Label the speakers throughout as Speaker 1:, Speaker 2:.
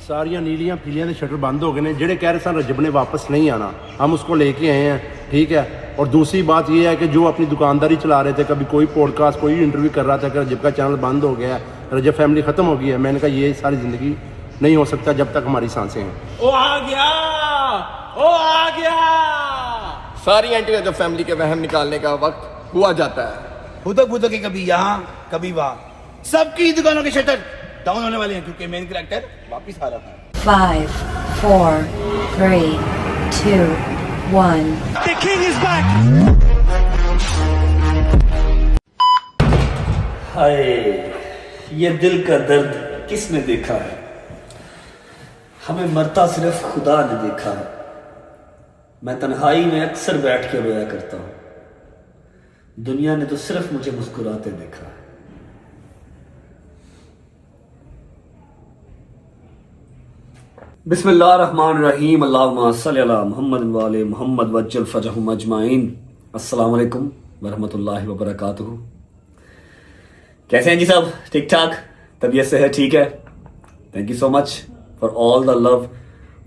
Speaker 1: सारिया नीलियां पीलियां के शटर बंद हो गए हैं। जेडे कह रहे सन रजब ने वापस नहीं आना, हम उसको लेके आए हैं, ठीक है। और दूसरी बात यह है कि जो अपनी दुकानदारी चला रहे थे, कभी कोई पॉडकास्ट कोई इंटरव्यू कर रहा था कि रजब का चैनल बंद हो गया है, रजब फैमिली ख़त्म हो गई है। मैंने कहा ये सारी ज़िंदगी नहीं हो सकता जब तक हमारी सांसें हैं।
Speaker 2: ओ आ गया, ओ आ गया। सारी एंटी रजब फैमिली के वहम निकालने का वक्त हुआ जाता है।
Speaker 3: फुदक फुदक के कभी यहाँ कभी वहाँ, सबकी दुकानों के शटर डाउन होने वाले हैं क्योंकि मेन कैरेक्टर वापस आ रहा है।
Speaker 4: 5, 4, 3, 2, 1.
Speaker 5: The king is back.
Speaker 6: हाय, ये दिल का दर्द किसने देखा है? हमें मरता सिर्फ खुदा ने देखा है। मैं तन्हाई में अक्सर बैठ के रोया करता हूं, दुनिया ने तो सिर्फ मुझे मुस्कुराते देखा है। बिस्मिल्लाहिर्रहमानिर्रहीम, अल्लाहुम्मा सल्लि अला मुहम्मद व आले मुहम्मद वज्जल फरजहुम अजमाइन। अस्सलाम वालेकुम वरहमतुल्लाहि वबरकातुहू। कैसे हैं जी सब? ठीक ठाक? तबीयत से है? ठीक है। Thank you so much for all the love,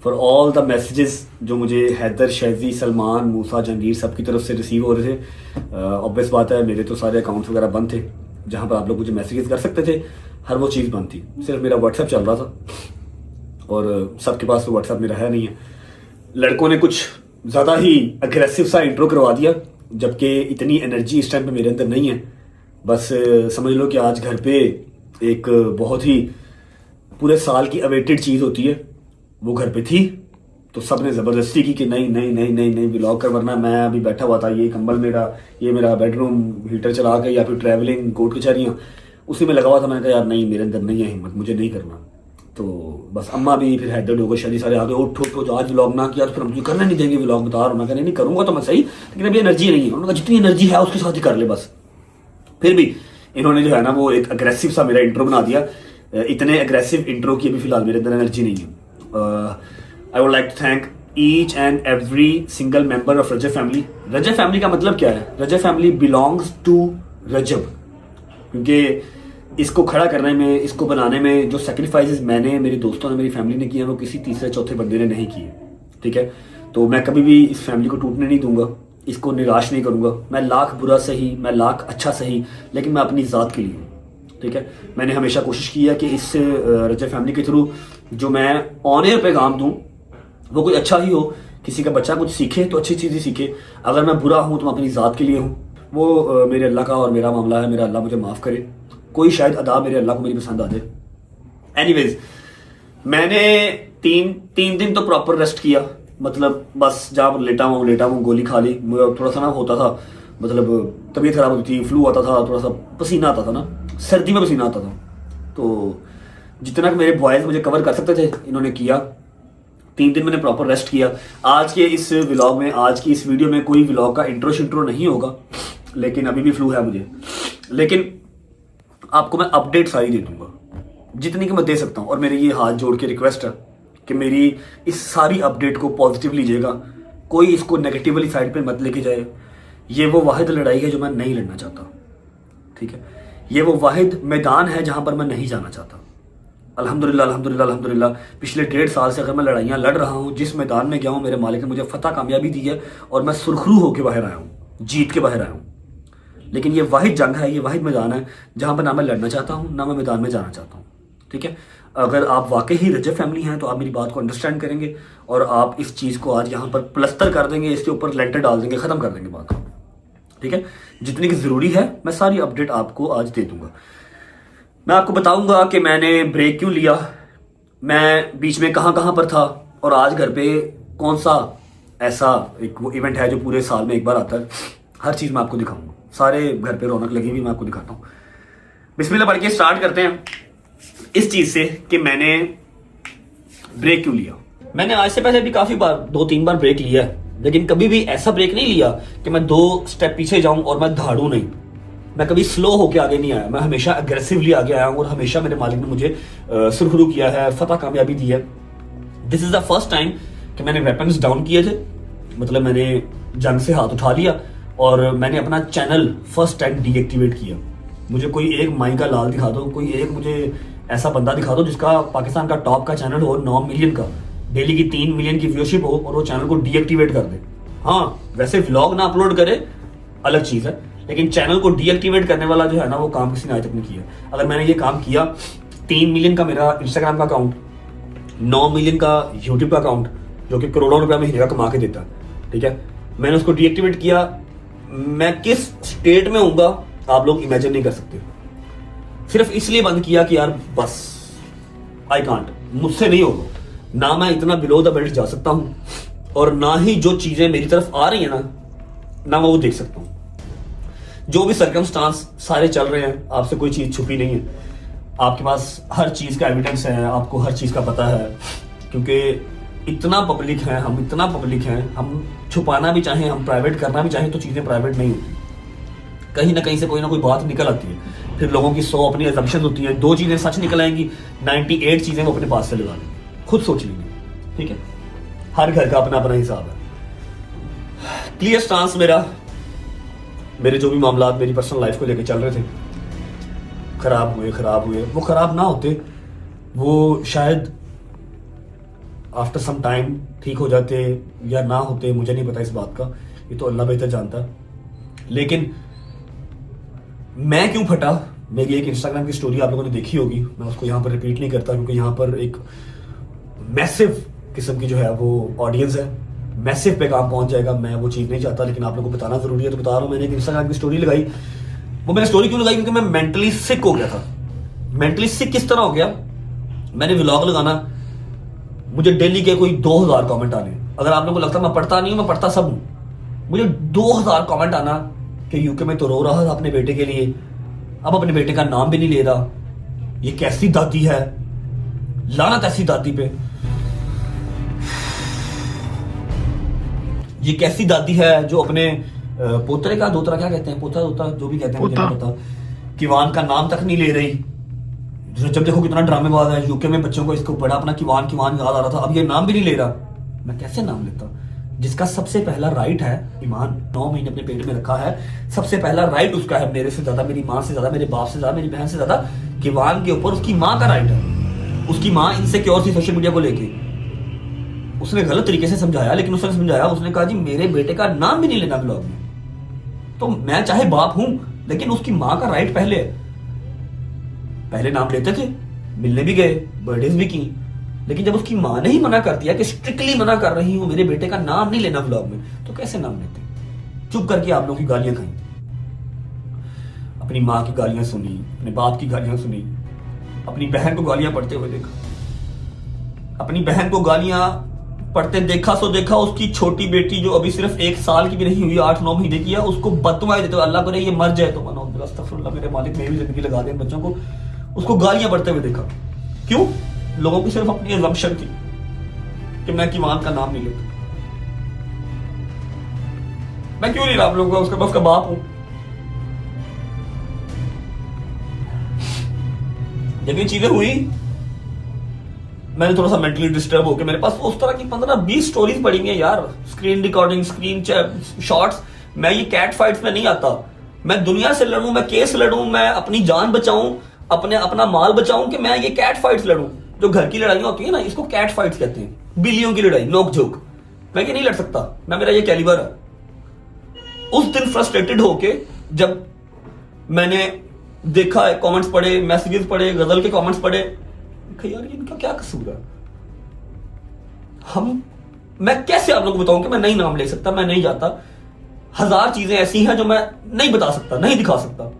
Speaker 6: for all the messages जो मुझे हैदर, शैजी, सलमान, मूसा, जहांगीर सब की तरफ से रिसीव हो रहे थे। ऑब्वियस बात है, मेरे तो सारे अकाउंट्स वगैरह बंद थे जहाँ पर आप लोग मुझे मैसेजेस कर सकते थे, हर वो चीज़ बंद थी। सिर्फ मेरा व्हाट्सएप चल रहा था और सबके पास तो व्हाट्सएप मेरा है नहीं है। लड़कों ने कुछ ज़्यादा ही अग्रेसिव सा इंट्रो करवा दिया, जबकि इतनी एनर्जी इस टाइम पे मेरे अंदर नहीं है। बस समझ लो कि आज घर पे एक बहुत ही पूरे साल की अवेटेड चीज़ होती है, वो घर पे थी, तो सब ने ज़बरदस्ती की कि नहीं नहीं नहीं नहीं नहीं व्लॉग कर, वरना मैं अभी बैठा हुआ था, ये कंबल मेरा, ये मेरा बेडरूम हीटर चला के या फिर ट्रैवलिंग कोर्ट कचहरियाँ उसी में लगा हुआ था। मैंने कहा यार नहीं, मेरे अंदर नहीं है हिम्मत, मुझे नहीं करना। तो बस अम्मा भी, फिर हैदर डोगर, शादी सारे आगे उठ उठ उठ, आज व्लॉग ना किया तो फिर हम तुझे करने नहीं देंगे व्लॉग, बता रहा हूँ। मैं कहने नहीं करूँगा तो मैं सही, लेकिन अभी एनर्जी नहीं है। उन्होंने कहा जितनी एनर्जी है उसके साथ ही कर ले बस। फिर भी इन्होंने जो है ना वो एक अग्रेसिव सा मेरा इंट्रो बना दिया। इतने अग्रेसिव इंट्रो की अभी फिलहाल मेरे अंदर एनर्जी नहीं है। I would like to thank each and every single member of Rajab family. Rajab family का मतलब क्या है? Rajab family belongs to Rajab, क्योंकि इसको खड़ा करने में, इसको बनाने में जो सेक्रीफाइसेस मैंने, मेरे दोस्तों ने, मेरी फैमिली ने किए, वो किसी तीसरे चौथे बंदे ने नहीं किए। ठीक है, तो मैं कभी भी इस फैमिली को टूटने नहीं दूंगा, इसको निराश नहीं करूंगा। मैं लाख बुरा सही, मैं लाख अच्छा सही, लेकिन मैं अपनी ज़ात के लिए हूँ। ठीक है, मैंने हमेशा कोशिश की है कि इस रजब फैमिली के थ्रू जो मैं ऑन एयर पैगाम दूँ वो कोई अच्छा ही हो, किसी का बच्चा कुछ सीखे तो अच्छी चीज़ ही सीखे। अगर मैं बुरा हूँ तो मैं अपनी ज़ात के लिए हूँ, वो मेरे अल्लाह का और मेरा मामला है। मेरा अल्लाह मुझे माफ़ करे, कोई शायद अदा मेरे अल्लाह को मेरी पसंद आ जाए। एनीवेज, मैंने तीन दिन तो प्रॉपर रेस्ट किया, मतलब बस जहाँ पर लेटा हूँ गोली खा ली। थोड़ा सा ना होता था, मतलब तबीयत खराब होती थी, फ्लू आता था, थोड़ा सा पसीना आता था ना, सर्दी में पसीना आता था। तो जितना मेरे बॉयज़ मुझे कवर कर सकते थे इन्होंने किया। 3 दिन मैंने प्रॉपर रेस्ट किया। आज के इस व्लॉग में, आज की इस वीडियो में कोई व्लॉग का इंट्रो नहीं होगा, लेकिन अभी भी फ्लू है मुझे, लेकिन आपको मैं अपडेट सारी दे दूंगा जितनी कि मैं दे सकता हूँ। और मेरी ये हाथ जोड़ के रिक्वेस्ट है कि मेरी इस सारी अपडेट को पॉजिटिव लीजिएगा, कोई इसको नेगेटिवली साइड पे मत लेके जाए। ये वो वाहिद लड़ाई है जो मैं नहीं लड़ना चाहता। ठीक है, ये वो वाहिद मैदान है जहाँ पर मैं नहीं जाना चाहता। अल्हम्दुलिल्लाह अल्हम्दुलिल्लाह अल्हम्दुलिल्लाह, पिछले 1.5 साल से अगर मैं लड़ाइयाँ लड़ रहा हूँ, जिस मैदान में गया हूँ मेरे मालिक ने मुझे फतह कामयाबी दी है और मैं सुरखरू होकर बाहर आया हूँ, जीत के बाहर आया हूँ। लेकिन ये वाहिद जंग है, ये वाहिद मैदान है जहाँ पर ना मैं लड़ना चाहता हूँ, ना मैं मैदान में जाना चाहता हूँ। ठीक है, अगर आप वाकई ही रजब फैमिली हैं तो आप मेरी बात को अंडरस्टैंड करेंगे और आप इस चीज़ को आज यहाँ पर प्लस्तर कर देंगे, इसके ऊपर लेंटर डाल देंगे, ख़त्म कर देंगे बात को। ठीक है, जितनी की ज़रूरी है मैं सारी अपडेट आपको आज दे दूंगा। मैं आपको बताऊंगा कि मैंने ब्रेक क्यों लिया, मैं बीच में कहाँ पर था, और आज घर पे कौन सा ऐसा एक वो इवेंट है जो पूरे साल में एक बार आता है। हर चीज़ मैं आपको दिखाऊंगा, सारे घर पे रौनक लगी हुई मैं आपको दिखाता हूँ। बिस्मिल्लाह पढ़ के स्टार्ट करते हैं इस चीज़ से कि मैंने ब्रेक क्यों लिया। मैंने आज से पहले भी काफ़ी बार 2-3 बार ब्रेक लिया है, लेकिन कभी भी ऐसा ब्रेक नहीं लिया कि मैं 2 स्टेप पीछे जाऊं और मैं दहाड़ूं नहीं। मैं कभी स्लो होके आगे नहीं आया, मैं हमेशा अग्रेसिवली आगे आया हूं और हमेशा मेरे मालिक ने मुझे सुरखरू किया है, फतह कामयाबी दी है। This is the first time कि मैंने वेपन्स डाउन किए थे, मतलब मैंने जंग से हाथ उठा लिया और मैंने अपना चैनल फर्स्ट टाइम डीएक्टिवेट किया। मुझे कोई एक माई का लाल दिखा दो, कोई एक मुझे ऐसा बंदा दिखा दो जिसका पाकिस्तान का टॉप का चैनल हो, 9 मिलियन का, डेली की 3 मिलियन की व्यूअरशिप हो, और वो चैनल को डीएक्टिवेट कर दे। हाँ, वैसे व्लॉग ना अपलोड करे अलग चीज है, लेकिन चैनल को डीएक्टिवेट करने वाला जो है ना, वो काम किसी ने आज तक नहीं किया। अगर मैंने ये काम किया, 3 मिलियन का मेरा इंस्टाग्राम का अकाउंट, 9 मिलियन का यूट्यूब का अकाउंट जो कि करोड़ों रुपया महीने का कमा के देता है, ठीक है, मैंने उसको डीएक्टिवेट किया, मैं किस स्टेट में होऊंगा आप लोग इमेजिन नहीं कर सकते। सिर्फ इसलिए बंद किया कि यार बस आई कांट, मुझसे नहीं होगा, ना मैं इतना बिलो द बेल्ट जा सकता हूं, और ना ही जो चीजें मेरी तरफ आ रही है ना मैं वो देख सकता हूं। जो भी सर्कमस्टांस सारे चल रहे हैं, आपसे कोई चीज छुपी नहीं है, आपके पास हर चीज का एविडेंस है, आपको हर चीज का पता है, क्योंकि इतना पब्लिक है, हम इतना पब्लिक हैं, हम छुपाना भी चाहें, हम प्राइवेट करना भी चाहें तो चीजें प्राइवेट नहीं होती, कहीं ना कहीं से कोई ना कोई बात निकल आती है, फिर लोगों की 100 अपनी असम्पशन होती है, 2 चीजें सच निकल आएंगी, 98 चीजें वो अपने पास से लगा लेंगे, खुद सोच लीजिए, ठीक है। हर घर का अपना अपना हिसाब है। क्लियर स्टांस मेरे जो भी मामला मेरी पर्सनल लाइफ को लेकर चल रहे थे, खराब हुए, वो खराब ना होते, वो शायद आफ्टर सम टाइम ठीक हो जाते या ना होते, मुझे नहीं पता इस बात का, ये तो अल्लाह बेहतर जानता। लेकिन मैं क्यों फटा, मेरी एक इंस्टाग्राम की स्टोरी आप लोगों ने देखी होगी, मैं उसको यहाँ पर रिपीट नहीं करता, क्योंकि यहाँ पर एक मैसिव किस्म की जो है वो ऑडियंस है, मैसिव पे काम पहुंच जाएगा, मैं वो चीज़ नहीं चाहता, लेकिन आप लोगों को बताना जरूरी है तो बता रहा हूँ। मैंने एक इंस्टाग्राम की स्टोरी लगाई, वो मैंने स्टोरी क्यों लगाई, क्योंकि मैं मेंटली सिक हो गया था। मेंटली सिक किस तरह हो गया, मैंने व्लॉग लगाना, मुझे डेली के कोई 2000 कमेंट आने, अगर आप लोगों को लगता मैं पढ़ता नहीं हूं, मैं पढ़ता सब हूं, मुझे 2000 कमेंट आना कि यूके में तो रो रहा था अपने बेटे के लिए, अब अपने बेटे का नाम भी नहीं ले रहा, ये कैसी दादी है, लानत ऐसी दादी पे, ये कैसी दादी है जो अपने पोतरे का दोतरा, क्या कहते हैं, पोता दोता जो भी कहते हैं मुझे नहीं पता, किवान का नाम तक नहीं ले रही। जब देखो कितना ड्रामेबाज है, यूके में बच्चों को इसको बड़ा अपना किवान याद आ रहा था, अब ये नाम भी नहीं ले रहा, मैं कैसे नाम लेता, जिसका सबसे पहला राइट है, ईमान 9 महीने अपने पेट में रखा है, सबसे पहला राइट उसका है, मेरे से ज्यादा, मेरी माँ से ज्यादा, मेरे बाप से ज्यादा, मेरी बहन से ज्यादा, किवान के ऊपर उसकी माँ का राइट है। उसकी माँ इनसिक्योर थी सोशल मीडिया को लेके, उसने गलत तरीके से समझाया, लेकिन उसने समझाया, उसने कहा जी मेरे बेटे का नाम भी नहीं लेना ब्लॉग में, तो मैं चाहे बाप हूं, लेकिन उसकी माँ का राइट पहले नाम लेते थे, मिलने भी गए, बर्थडेज भी की, लेकिन जब उसकी माँ ने ही मना कर दिया कि स्ट्रिक्टली मना कर रही हूं, मेरे बेटे का नाम नहीं लेना व्लॉग में, तो कैसे नाम लेते। चुप करके आप लोगों की गालियां खाई, अपनी माँ की गालियां सुनी, अपने बाप की गालियां सुनी, अपनी बहन को गालियां पढ़ते हुए देखा, अपनी बहन को गालियां पढ़ते देखा, सो देखा उसकी छोटी बेटी जो अभी सिर्फ 1 साल की भी नहीं हुई, 8-9 महीने की है, उसको बददुआएं देते हुए, अल्लाह करे ये मर जाए तो मनो, अस्तगफिरुल्लाह मेरे मालिक, मेरी जिंदगी लगा दे बच्चों को, उसको गालियां पढ़ते हुए देखा। क्यों? लोगों की सिर्फ अपनी असम्पशन थी कि मैं किवान का नाम नहीं लेता। मैं क्यों नहीं रहा आप लोगों का, उसका उसका बाप हूं। जब ये चीजें हुई, मैंने थोड़ा सा मेंटली डिस्टर्ब होकर, मेरे पास उस तरह की 15-20 स्टोरीज पड़ी हैं यार, स्क्रीन रिकॉर्डिंग, स्क्रीन शॉट्स। मैं ये कैट फाइट्स में नहीं आता, मैं दुनिया से लड़ूं, मैं केस लड़ूं, मैं अपनी जान बचाऊं, अपना माल बचाऊं, कि मैं ये कैट फाइट्स लड़ूं। जो घर की लड़ाइयां होती है ना, इसको कैट फाइट्स कहते हैं, बिल्लियों की लड़ाई, नोक झोंक। मैं ये नहीं लड़ सकता, मेरा ये कैलिबर है। उस दिन फ्रस्ट्रेटेड होके जब मैंने देखा, कमेंट्स पढ़े, मैसेजेस पढ़े, गजल के कमेंट्स पढ़े, यार इनका क्या कसूर है। मैं कैसे आप लोगों को बताऊं कि मैं नहीं नाम ले सकता, मैं नहीं जाता। 1000 चीजें ऐसी हैं जो मैं नहीं बता सकता, नहीं दिखा सकता।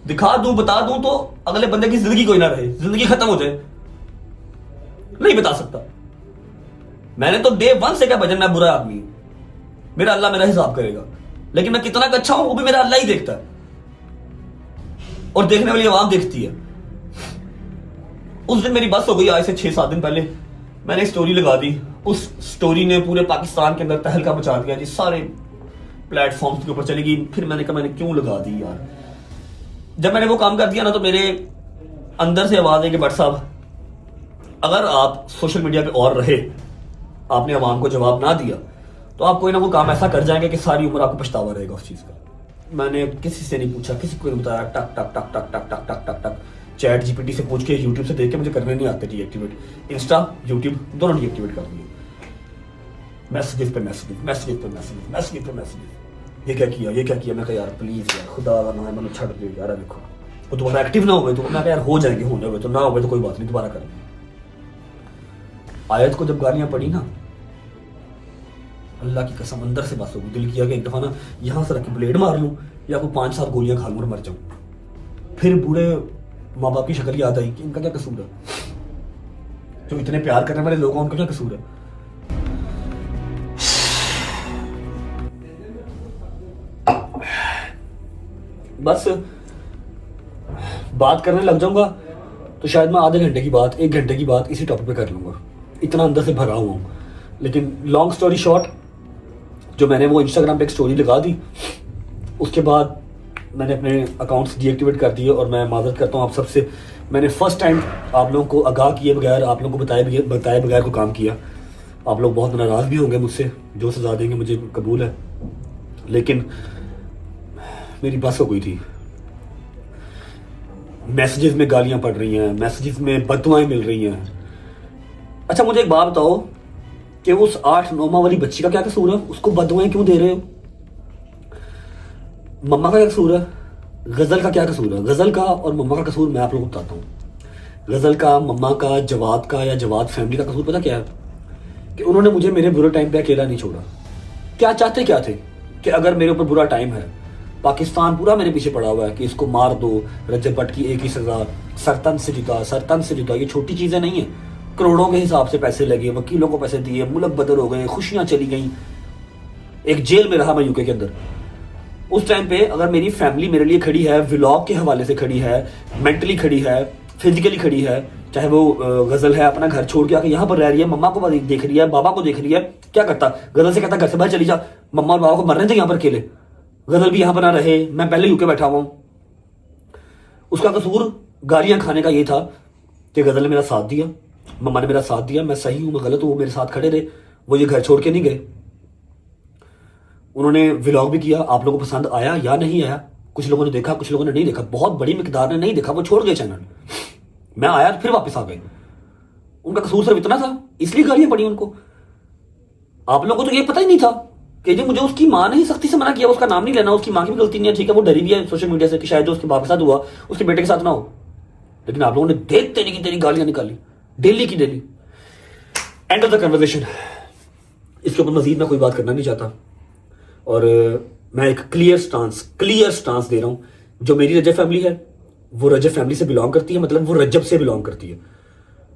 Speaker 6: दिखा दूं, बता दूं तो अगले बंदे की जिंदगी कोई ना रहे, जिंदगी खत्म हो जाए। नहीं बता सकता। मैंने तो डे 1 से क्या भजन, मैं बुरा आदमी, मेरा अल्लाह मेरा हिसाब करेगा, लेकिन मैं कितना अच्छा हूं वो भी मेरा अल्लाह ही देखता है, और देखने वाली आवाम देखती है। उस दिन मेरी बस हो गई, आज से 6-7 दिन पहले मैंने स्टोरी लगा दी। उस स्टोरी ने पूरे पाकिस्तान के अंदर तहलका मचा दिया जी, सारे प्लेटफॉर्म्स के ऊपर चलेगी। फिर मैंने कहा मैंने क्यों लगा दी यार। जब मैंने वो काम कर दिया ना, तो मेरे अंदर से आवाज है कि भट्ट साहब, अगर आप सोशल मीडिया पे और रहे, आपने आवाम को जवाब ना दिया, तो आप कोई ना कोई काम ऐसा कर जाएंगे कि सारी उम्र आपको पछतावा रहेगा उस चीज का। मैंने किसी से नहीं पूछा, किसी को नहीं बताया, टक टक टक टक टक टक टक टक टक चैट जीपीटी से पूछ के यूट्यूब से देख के मुझे करने नहीं आते डीएक्टिवेट। इंस्टा यूट्यूब दोनों डीएक्टिवेट कर दिए। मैसेजेस पे मैसेजेस, मैसेजेस पे मैसेजेस, मैसेजेस पे मैसेजेस, ये क्या किया, ये क्या किया। मैं कहा यार प्लीज यार खुदा का नाम है, मैंने छड़ दे यार। देखो वो दोबारा एक्टिव ना हुए तो मैं कहा यार हो जाएंगे, होने हुए तो ना हुए तो कोई बात नहीं, दोबारा करेंगे। आयत को जब गालियां पड़ी ना, अल्लाह की कसम अंदर से बस होगी, दिल किया कि एक दफा ना यहां से रख के ब्लेड मार लूं या कोई 5-7 गोलियां खा लूं और मर जाऊं। फिर बूढ़े माँ बाप की शक्ल याद आई कि इनका क्या कसूर है, जो इतने प्यार करने वाले लोग हैं उनका क्या कसूर है। बस बात करने लग जाऊंगा तो शायद मैं आधे घंटे की बात, 1 घंटे की बात इसी टॉपिक पे कर लूंगा, इतना अंदर से भरा हुआ हूं। लेकिन लॉन्ग स्टोरी शॉर्ट, जो मैंने वो इंस्टाग्राम पे एक स्टोरी लगा दी, उसके बाद मैंने अपने अकाउंट्स डीएक्टिवेट कर दिए। और मैं माजरत करता हूँ आप सबसे, मैंने फर्स्ट टाइम आप लोगों को आगाह किए बगैर, आप लोगों को बताए बगैर को काम किया। आप लोग बहुत नाराज़ भी होंगे मुझसे, जो सजा देंगे मुझे कबूल है, लेकिन मेरी बस हो गई थी। मैसेजेस में गालियां पड़ रही हैं, मैसेजेस में बददुआएं मिल रही हैं। अच्छा मुझे एक बात बताओ कि उस 8-9 माह वाली बच्ची का क्या कसूर है, उसको बददुआएं क्यों दे रहे हो? मम्मा का क्या कसूर है? गजल का क्या कसूर है? गजल का और मम्मा का कसूर मैं आप लोगों को बताता हूँ। गजल का, मम्मा का, जवाद का या जवाद फैमिली का कसूर पता क्या है? कि उन्होंने मुझे मेरे बुरे टाइम पे अकेला नहीं छोड़ा। क्या चाहते क्या थे कि अगर मेरे ऊपर बुरा टाइम है, पाकिस्तान पूरा मेरे पीछे पड़ा हुआ है कि इसको मार दो, रजब भट्ट की एक ही सजा, सरतन से जुदा। ये छोटी चीजें नहीं है, करोड़ों के हिसाब से पैसे लगे, वकीलों को पैसे दिए, मुल्क बदल हो गए, खुशियां चली गई, एक जेल में रहा मैं यूके के अंदर। उस टाइम पे अगर मेरी फैमिली मेरे लिए खड़ी है, व्लॉग के हवाले से खड़ी है, मेंटली खड़ी है, फिजिकली खड़ी है, चाहे वो गजल है अपना घर छोड़ के आके यहाँ पर रह रही है, मम्मा को देख रही है, बाबा को देख रही है, क्या करता? गजल से कहता घर से बाहर चली जा, मम्मा और बाबा को मरने थे यहाँ पर अकेले, गजल भी यहाँ पर ना रहे, मैं पहले यूके बैठा हुआ हूं। उसका कसूर गालियां खाने का ये था कि गजल ने मेरा साथ दिया, मम्मा ने मेरा साथ दिया, मैं सही हूं मैं गलत हूं, वो मेरे साथ खड़े रहे, वो ये घर छोड़ के नहीं गए। उन्होंने व्लॉग भी किया, आप लोगों को पसंद आया या नहीं आया, कुछ लोगों ने देखा, कुछ लोगों ने नहीं देखा, बहुत बड़ी मिकदार ने नहीं देखा, वो छोड़ गए चैनल। मैं आया फिर वापस आ गए। उनका कसूर सिर्फ इतना था, इसलिए गालियां पड़ी उनको। आप लोगों को तो ये पता ही नहीं था कि जी मुझे उसकी माँ ने ही सख्ती से मना किया, उसका नाम नहीं लेना, उसकी माँ की भी गलती नहीं है, ठीक है, वो डरी भी है सोशल मीडिया से कि शायद जो उसके बाप के साथ हुआ उसके बेटे के साथ ना हो। लेकिन आप लोगों ने देख तेरी की तेरी गालियां निकाली, डेली की daily. End of the conversation, इसके ऊपर मजीद मैं कोई बात करना नहीं चाहता। और मैं एक क्लियर स्टांस दे रहा हूं। जो मेरी रजब फैमिली है वो रजब फैमिली से बिलोंग करती है, मतलब वो रजब से बिलोंग करती है।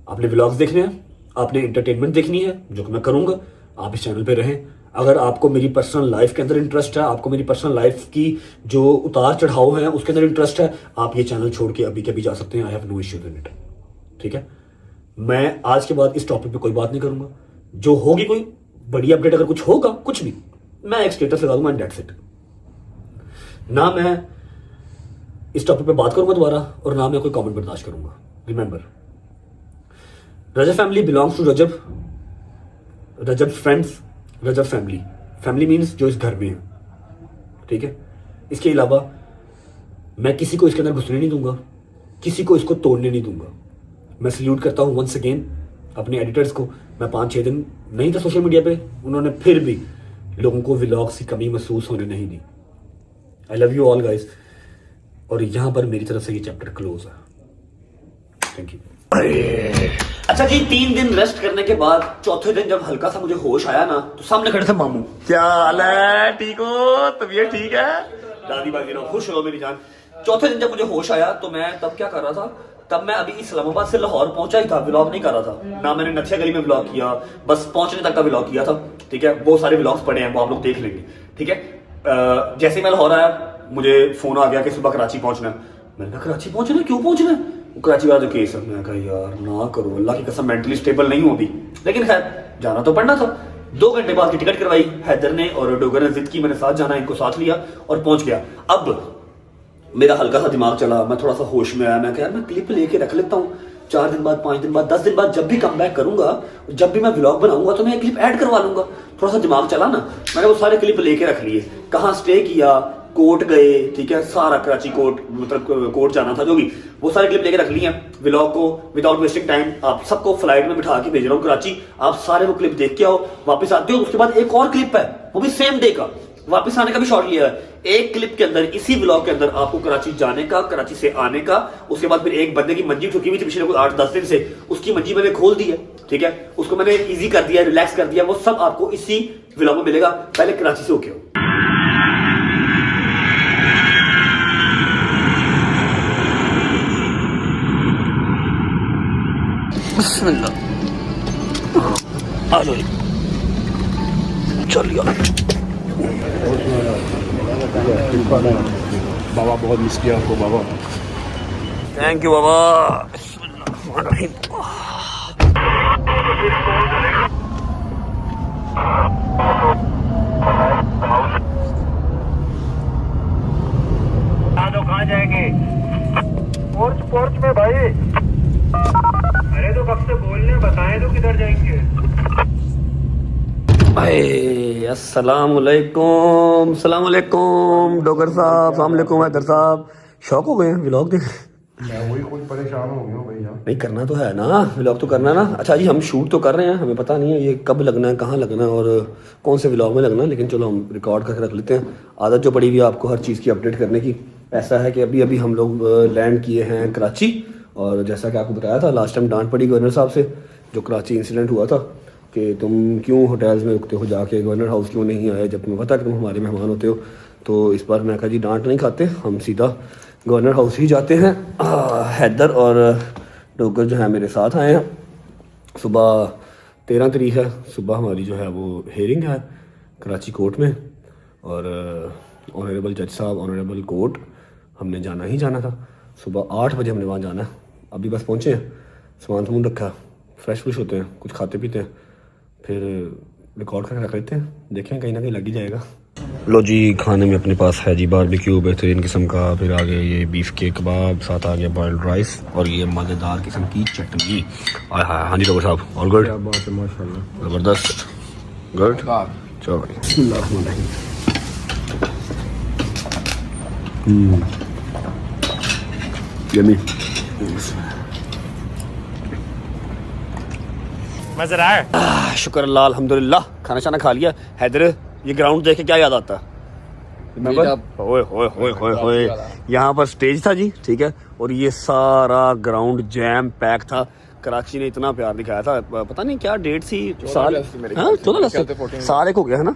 Speaker 6: आपने व्लॉग्स देखने हैं, आपने एंटरटेनमेंट देखनी है, जो कि मैं करूंगा, आप इस चैनल पे रहें। अगर आपको मेरी पर्सनल लाइफ के अंदर इंटरेस्ट है, आपको मेरी पर्सनल लाइफ की जो उतार चढ़ाव है उसके अंदर इंटरेस्ट है, आप ये चैनल छोड़ के अभी के अभी जा सकते हैं। I have no issue in it, ठीक है। मैं आज के बाद इस टॉपिक पे कोई बात नहीं करूंगा। जो होगी कोई बड़ी अपडेट, अगर कुछ होगा, कुछ भी, मैं एक स्टेटस लगा दूंगा एंड दैट्स इट। ना मैं इस टॉपिक पे बात करूंगा दोबारा और ना मैं कोई कमेंट बर्दाश्त करूंगा। Remember, Rajab family belongs to Rajab, Rajab friends, Rajab family. Family means जो इस घर में है, ठीक है। इसके अलावा मैं किसी को इसके अंदर घुसने नहीं दूंगा, किसी को इसको तोड़ने नहीं दूंगा। मैं सल्यूट करता हूं वंस अगेन अपने एडिटर्स को। मैं 5-6 दिन नहीं था सोशल मीडिया पे, उन्होंने फिर भी लोगों को व्लॉग्स की कमी महसूस होने नहीं दी। I love you all guys. और यहां पर मेरी तरफ से ये चैप्टर क्लोज है। Thank you. अच्छा जी, 3 दिन रेस्ट करने के बाद चौथे दिन जब हल्का सा मुझे होश आया ना, तो सामने खड़े थे मामू। क्या हाल है? ठीक हो? तबीयत ठीक है? दादी बाजी रहो, खुश रहो मेरी जान। चौथे दिन जब मुझे होश आया तो मैं तब क्या कर रहा था? तब मैं अभी इस्लामाबाद से लाहौर पहुंचा ही था, व्लॉग नहीं कर रहा था ना। मैंने नथिया गली में व्लॉग किया, बस पहुंचने तक का व्लॉग किया था, ठीक है। बहुत सारे व्लॉग्स पड़े हैं, वो आप लोग देख लेंगे, ठीक है। जैसे ही मैं लाहौर आया मुझे फोन आ गया कि सुबह कराची पहुंचना है। मैंने कहा कराची पहुंचना है? क्यों पहुंचना है? वो कराची वाला जो केस है। मैं कहा यार ना करो, अल्लाह की कसम मेंटली स्टेबल नहीं होती, लेकिन खैर जाना तो पड़ना था। 2 घंटे बाद की टिकट करवाई, हैदर ने और डोगर ने जिद की, मैंने साथ जाना, इनको साथ लिया और पहुंच गया। अब मेरा हल्का सा दिमाग चला, मैं थोड़ा सा होश में आया। मैं कहा यार मैं क्लिप लेके रख लेता हूँ, 4 दिन बाद, 5 दिन बाद, 10 दिन बाद जब भी कम बैक करूंगा, जब भी मैं व्लॉग बनाऊंगा तो मैं क्लिप ऐड करवा लूंगा। थोड़ा सा दिमाग चला ना, मैंने वो सारे क्लिप लेके रख लिए, कहाँ स्टे किया, कोर्ट गए, ठीक है, सारा कराची कोर्ट, मतलब कोर्ट जाना था जो भी, वो सारे क्लिप लेके रख लिए हैं। व्लॉग को विदाउट वेस्टिंग टाइम आप सबको फ्लाइट में बिठा के भेज रहा हूँ कराची, आप सारे वो क्लिप देख के आओ, वापस आते हो। उसके बाद एक और क्लिप है, वो भी सेम डे का, वापस आने का भी शॉट लिया है। एक क्लिप के अंदर, इसी व्लॉग के अंदर आपको कराची जाने का, कराची से आने का, उसके बाद फिर एक बंदे की मंजी ठुकी हुई थी पिछले कुछ 8-10 दिन से, उसकी मंजी मैंने खोल दी है, ठीक है, उसको मैंने इजी कर दिया, रिलैक्स कर दिया, वो सब आपको इसी व्लॉग में मिलेगा। पहले कराची से होके आओ। आ जाओ, चलिए।
Speaker 1: बाबा बहुत मिस किया आपको बाबा।
Speaker 6: थैंक यू बाबा।
Speaker 5: कहाँ जाएंगे? पोर्च में भाई। अरे तो कब से बोलने, बताएं तो किधर जाएंगे?
Speaker 6: अस्सलाम वालेकुम, सलाम वालेकुम डॉक्टर साहब, सलाम वालेकुम हैदर साहब। शौक हो गए हैं व्लॉग देख?
Speaker 1: मैं वही खुद परेशान हो गया हूँ भैया।
Speaker 6: नहीं करना तो है ना, व्लॉग तो करना ना। अच्छा जी, हम शूट तो कर रहे हैं, हमें पता नहीं है ये कब लगना है, कहाँ लगना है और कौन से व्लॉग में लगना है, लेकिन चलो हम रिकॉर्ड करके रख लेते हैं। आदत जो पड़ी हुई है आपको हर चीज़ की अपडेट करने की। ऐसा है कि अभी अभी हम लोग लैंड किए हैं कराची, और जैसा कि आपको बताया था लास्ट टाइम डांट पड़ी गवर्नर साहब से, जो कराची इंसिडेंट हुआ था कि तुम क्यों होटल्स में रुकते हो, जाके गवर्नर हाउस क्यों नहीं आए जब तुम्हें पता कि तुम हमारे मेहमान होते हो। तो इस बार मैं कहा जी डांट नहीं खाते, हम सीधा गवर्नर हाउस ही जाते हैं। हैदर और डोगर जो है मेरे साथ आए हैं। सुबह 13 तारीख है, सुबह हमारी जो है वो हेयरिंग है कराची कोर्ट में, और ऑनरेबल जज साहब, ऑनरेबल कोर्ट, हमने जाना ही जाना था। सुबह 8 बजे हमने वहाँ जाना है। अभी बस पहुँचे हैं, सामान सामान रखा, फ्रेश फ्रेश होते हैं, कुछ खाते पीते हैं, फिर रिकॉर्ड करके रख लेते हैं, देखें कहीं ना कहीं लग ही जाएगा। लो जी, खाने में अपने पास है जी बारबेक्यू बेहतरीन किस्म का, फिर आ गया ये बीफ के कबाब, साथ आ गया बॉइल्ड राइस और ये मज़ेदार किस्म की चटनी। हाँ जी डॉक्टर साहब, ऑल गुड? माशाल्लाह, ज़बरदस्त, गुड। चलो यम्मी।
Speaker 5: मज़ा आ रहा है?
Speaker 6: शुक्र अल्लाह, अल्हम्दुलिल्लाह। खाना शाना खा लिया। हैदर, ये ग्राउंड देख के क्या याद आता है? ओए होए होए होए होए, यहाँ पर स्टेज था जी, ठीक है, और ये सारा ग्राउंड जैम पैक था। कराची ने इतना प्यार दिखाया था, पता नहीं क्या डेट थी, साल, हाँ 14 साल एक हो गया है ना,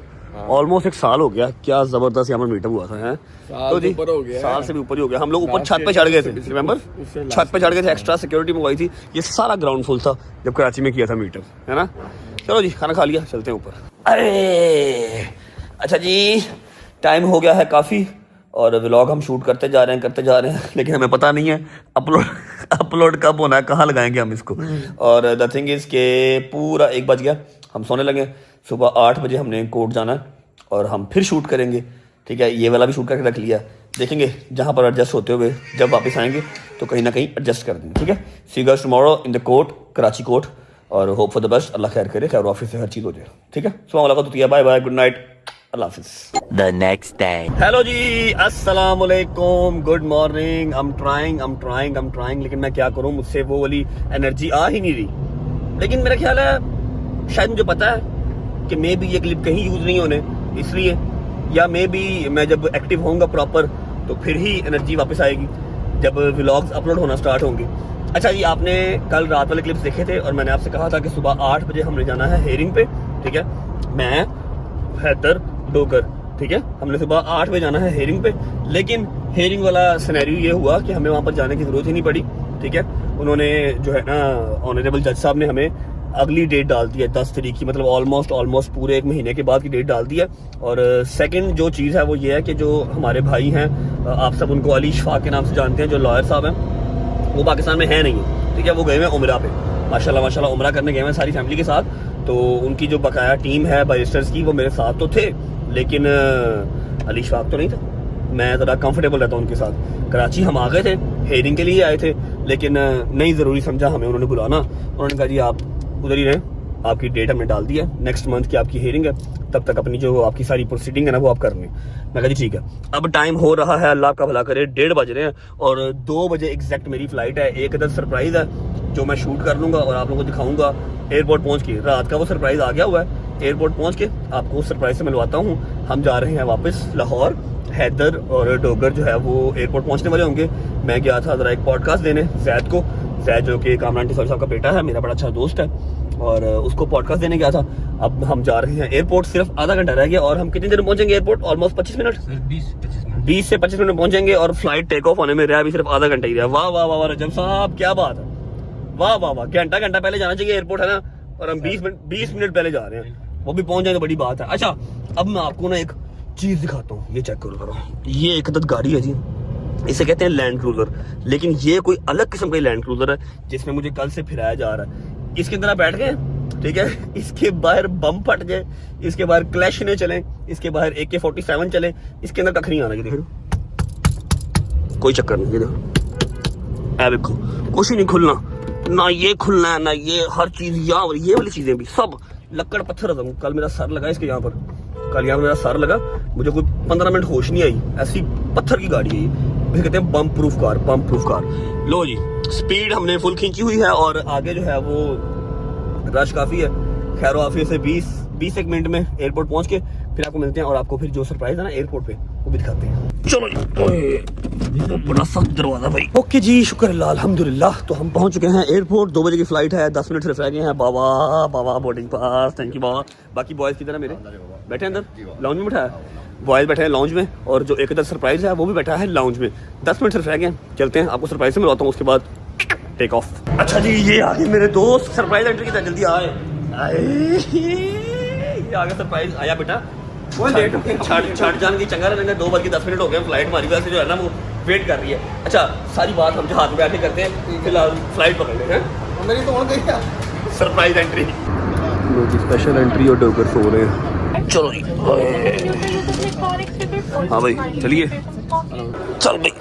Speaker 6: ऑलमोस्ट 1 साल हो गया। क्या जबरदस्त यहाँ पर मीटअप हुआ था, है तो जी साल से भी ऊपर ही हो गया। हम लोग ऊपर छत पे चढ़ गए थे, रिमेंबर, छत पे चढ़ गए थे, एक्स्ट्रा सिक्योरिटी मंगवाई थी। ये सारा ग्राउंड फुल था जब कराची में किया था मीटअप, है ना। चलो जी, खाना खा लिया, चलते हैं ऊपर। अरे अच्छा जी, टाइम हो गया है काफ़ी, और व्लॉग हम शूट करते जा रहे हैं, लेकिन हमें पता नहीं है अपलोड कब होना है, कहाँ लगाएंगे हम इसको। और द थिंग इज़ के पूरा 1 बज गया, हम सोने लगे। सुबह 8 बजे हमने कोर्ट जाना है और हम फिर शूट करेंगे, ठीक है। ये वाला भी शूट करके रख लिया, देखेंगे जहाँ पर एडजस्ट होते हुए जब वापस आएंगे तो कहीं ना कहीं एडजस्ट कर देंगे, ठीक है। See you guys tomorrow in the court, Karachi court, और होप फॉर द बेस्ट। अल्लाह खैर करे, खैर ऑफिस से हर चीज़ हो जाए, ठीक है। सुबह मुलाकात होती है, बाय बाय, गुड नाइट, अल्लाह हाफिज़।
Speaker 7: The next day.
Speaker 6: हेलो जी, अस्सलाम वालेकुम, गुड मॉर्निंग। I'm trying, लेकिन मैं क्या करूं, मुझसे वो वाली एनर्जी आ ही नहीं रही। लेकिन मेरा ख्याल है, शायद मुझे पता है कि मे भी ये क्लिप कहीं यूज़ नहीं होने, इसलिए, या मे भी मैं जब एक्टिव होऊंगा प्रॉपर तो फिर ही एनर्जी वापस आएगी, जब व्लॉग्स अपलोड होना स्टार्ट होंगे। अच्छा जी, आपने कल रात वाले क्लिप्स देखे थे, और मैंने आपसे कहा था कि सुबह 8 बजे हमने जाना है हेयरिंग पे, ठीक है। मैं, हैदर, डोगर, ठीक है, हमने सुबह 8 बजे जाना है हेयरिंग पे। लेकिन हेयरिंग वाला सिनेरियो ये हुआ कि हमें वहाँ पर जाने की ज़रूरत ही नहीं पड़ी, ठीक है। उन्होंने जो है ना, ऑनरेबल जज साहब ने हमें अगली डेट डाल दी है 10 तारीख की, मतलब ऑलमोस्ट पूरे 1 महीने के बाद की डेट डाल दी है। और सेकंड जो चीज़ है वो ये है कि जो हमारे भाई हैं, आप सब उनको अली शफाक के नाम से जानते हैं, जो लॉयर साहब हैं, वो पाकिस्तान में है नहीं, ठीक है। वो गए हुए हैं उमरा पे, माशाल्लाह उमरा करने गए हैं सारी फैमिली के साथ। तो उनकी जो बकाया टीम है बैरिस्टर्स की, वो मेरे साथ तो थे, लेकिन अली शफाक तो नहीं था। मैं ज़रा कंफर्टेबल रहता हूँ उनके साथ। कराची हम आ गए थे, हेयरिंग के लिए आए थे, लेकिन नहीं ज़रूरी समझा हमें उन्होंने बुलाना। उन्होंने कहा जी आप उधर ही रहें, आपकी डेट हमने डाल दी है, नेक्स्ट मंथ की आपकी हियरिंग है, तब तक अपनी जो आपकी सारी प्रोसीडिंग है ना वो आप कर लें। मैं कहा जी ठीक है। अब टाइम हो रहा है, अल्लाह का भला करे, 1:30 बज रहे हैं और 2 बजे एग्जैक्ट मेरी फ्लाइट है। एक अदर सरप्राइज है जो मैं शूट कर लूँगा और आप लोगों को दिखाऊंगा एयरपोर्ट पहुँच के। रात का वो सरप्राइज आ गया हुआ है, एयरपोर्ट पहुँच के आपको उस सरप्राइज से मिलवाता हूँ। हम जा रहे हैं वापस लाहौर। हैदर और डोगर जो है वो एयरपोर्ट पहुँचने वाले होंगे। मैं गया था ज़रा एक पॉडकास्ट देने जैद को, जैद जो कि कामरान टिसौरी साहब का बेटा है, मेरा बड़ा अच्छा दोस्त है, और उसको पॉडकास्ट देने गया था। अब हम जा रहे हैं एयरपोर्ट, सिर्फ आधा घंटा रह गया और हम कितनी देर में पहुंचेंगे एयरपोर्ट? ऑलमोस्ट 25 मिनट, 20 से 25 मिनट में पहुंचेंगे और फ्लाइट टेक ऑफ होने में रहा अभी सिर्फ आधा घंटा ही रहा। वाह वाह वाह रजब साहब, क्या बात है, वाह वाह वाह। घंटा पहले जाना चाहिए एयरपोर्ट, है ना, और हम 20 मिनट पहले जा रहे हैं, वो भी पहुंच जाए तो बड़ी बात है। अच्छा, अब मैं आपको ना एक चीज दिखाता हूँ, ये चेक करो। ये एक अदद गाड़ी है जी, इसे कहते हैं लैंड क्रूजर, लेकिन ये कोई अलग किस्म का लैंड क्रूजर है जिसमें मुझे कल से फिराया जा रहा है। इसके अंदर आप बैठ गए, ठीक है, इसके बाहर बम फट जाए, इसके बाहर क्लैश ने चले, इसके बाहर AK-47 चले, इसके अंदर कख नहीं आना। ये देखो, कोई चक्कर नहीं, ये देखो, ऐ देखो, कुछ ही नहीं खुलना, ना ये खुलना है ना ये, हर चीज यहाँ, ये वाली चीजें भी सब लक्कड़ पत्थर। कल मेरा सर लगा इसके यहाँ पर, कल यहाँ मेरा सर लगा, मुझे कोई 15 मिनट होश नहीं आई, ऐसी पत्थर की गाड़ी है ये। फिर कहते हैं बम प्रूफ कार, बम प्रूफ कार। लो जी, स्पीड हमने फुल खींची हुई है और आगे जो है वो रश काफी है। खैर आफियत से 20 एक मिनट में एयरपोर्ट पहुंच के फिर आपको मिलते हैं और आपको फिर जो सरप्राइज है ना एयरपोर्ट पे वो भी दिखाते हैं। चलो जी, तो बड़ा सख्त दरवाजा भाई। ओके जी, शुक्र अल्लाह, अल्हम्दुलिल्लाह। तो हम पहुंच चुके हैं एयरपोर्ट, 2 बजे की फ्लाइट है, 10 मिनट सिर्फ रह गए हैं। बाबा बोर्डिंग पास, थैंक यू बाबा। बाकी बॉयज की तरह मेरे बैठे अंदर लाउंज में बैठा है, बॉयज बैठे हैं लाउंज में, और जो एक अदर सरप्राइज है वो भी बैठा है लाउंज में। 10 मिनट सिर्फ रह गए, चलते हैं, आपको सरप्राइज से मिलवाता हूँ, उसके बाद टेक ऑफ। अच्छा जी, ये आगे मेरे दोस्त, सरप्राइज एंट्री की तरह जल्दी आए, ये आगे सरप्राइज आया बेटा। छाट जान की चंगा रहेंगे, 2 बज के 10 मिनट हो गए, फ्लाइट हमारी वजह से जो है ना वो वेट कर रही है। अच्छा, सारी बात हम जहाज में बैठे करते हैं, फिलहाल फ्लाइट पकड़ लेते हैं। मेरी तो हो गई क्या सरप्राइज एंट्री, स्पेशल एंट्री और डोगर सो रहे हैं। चलो जी, हाँ भाई चलिए, चल भाई।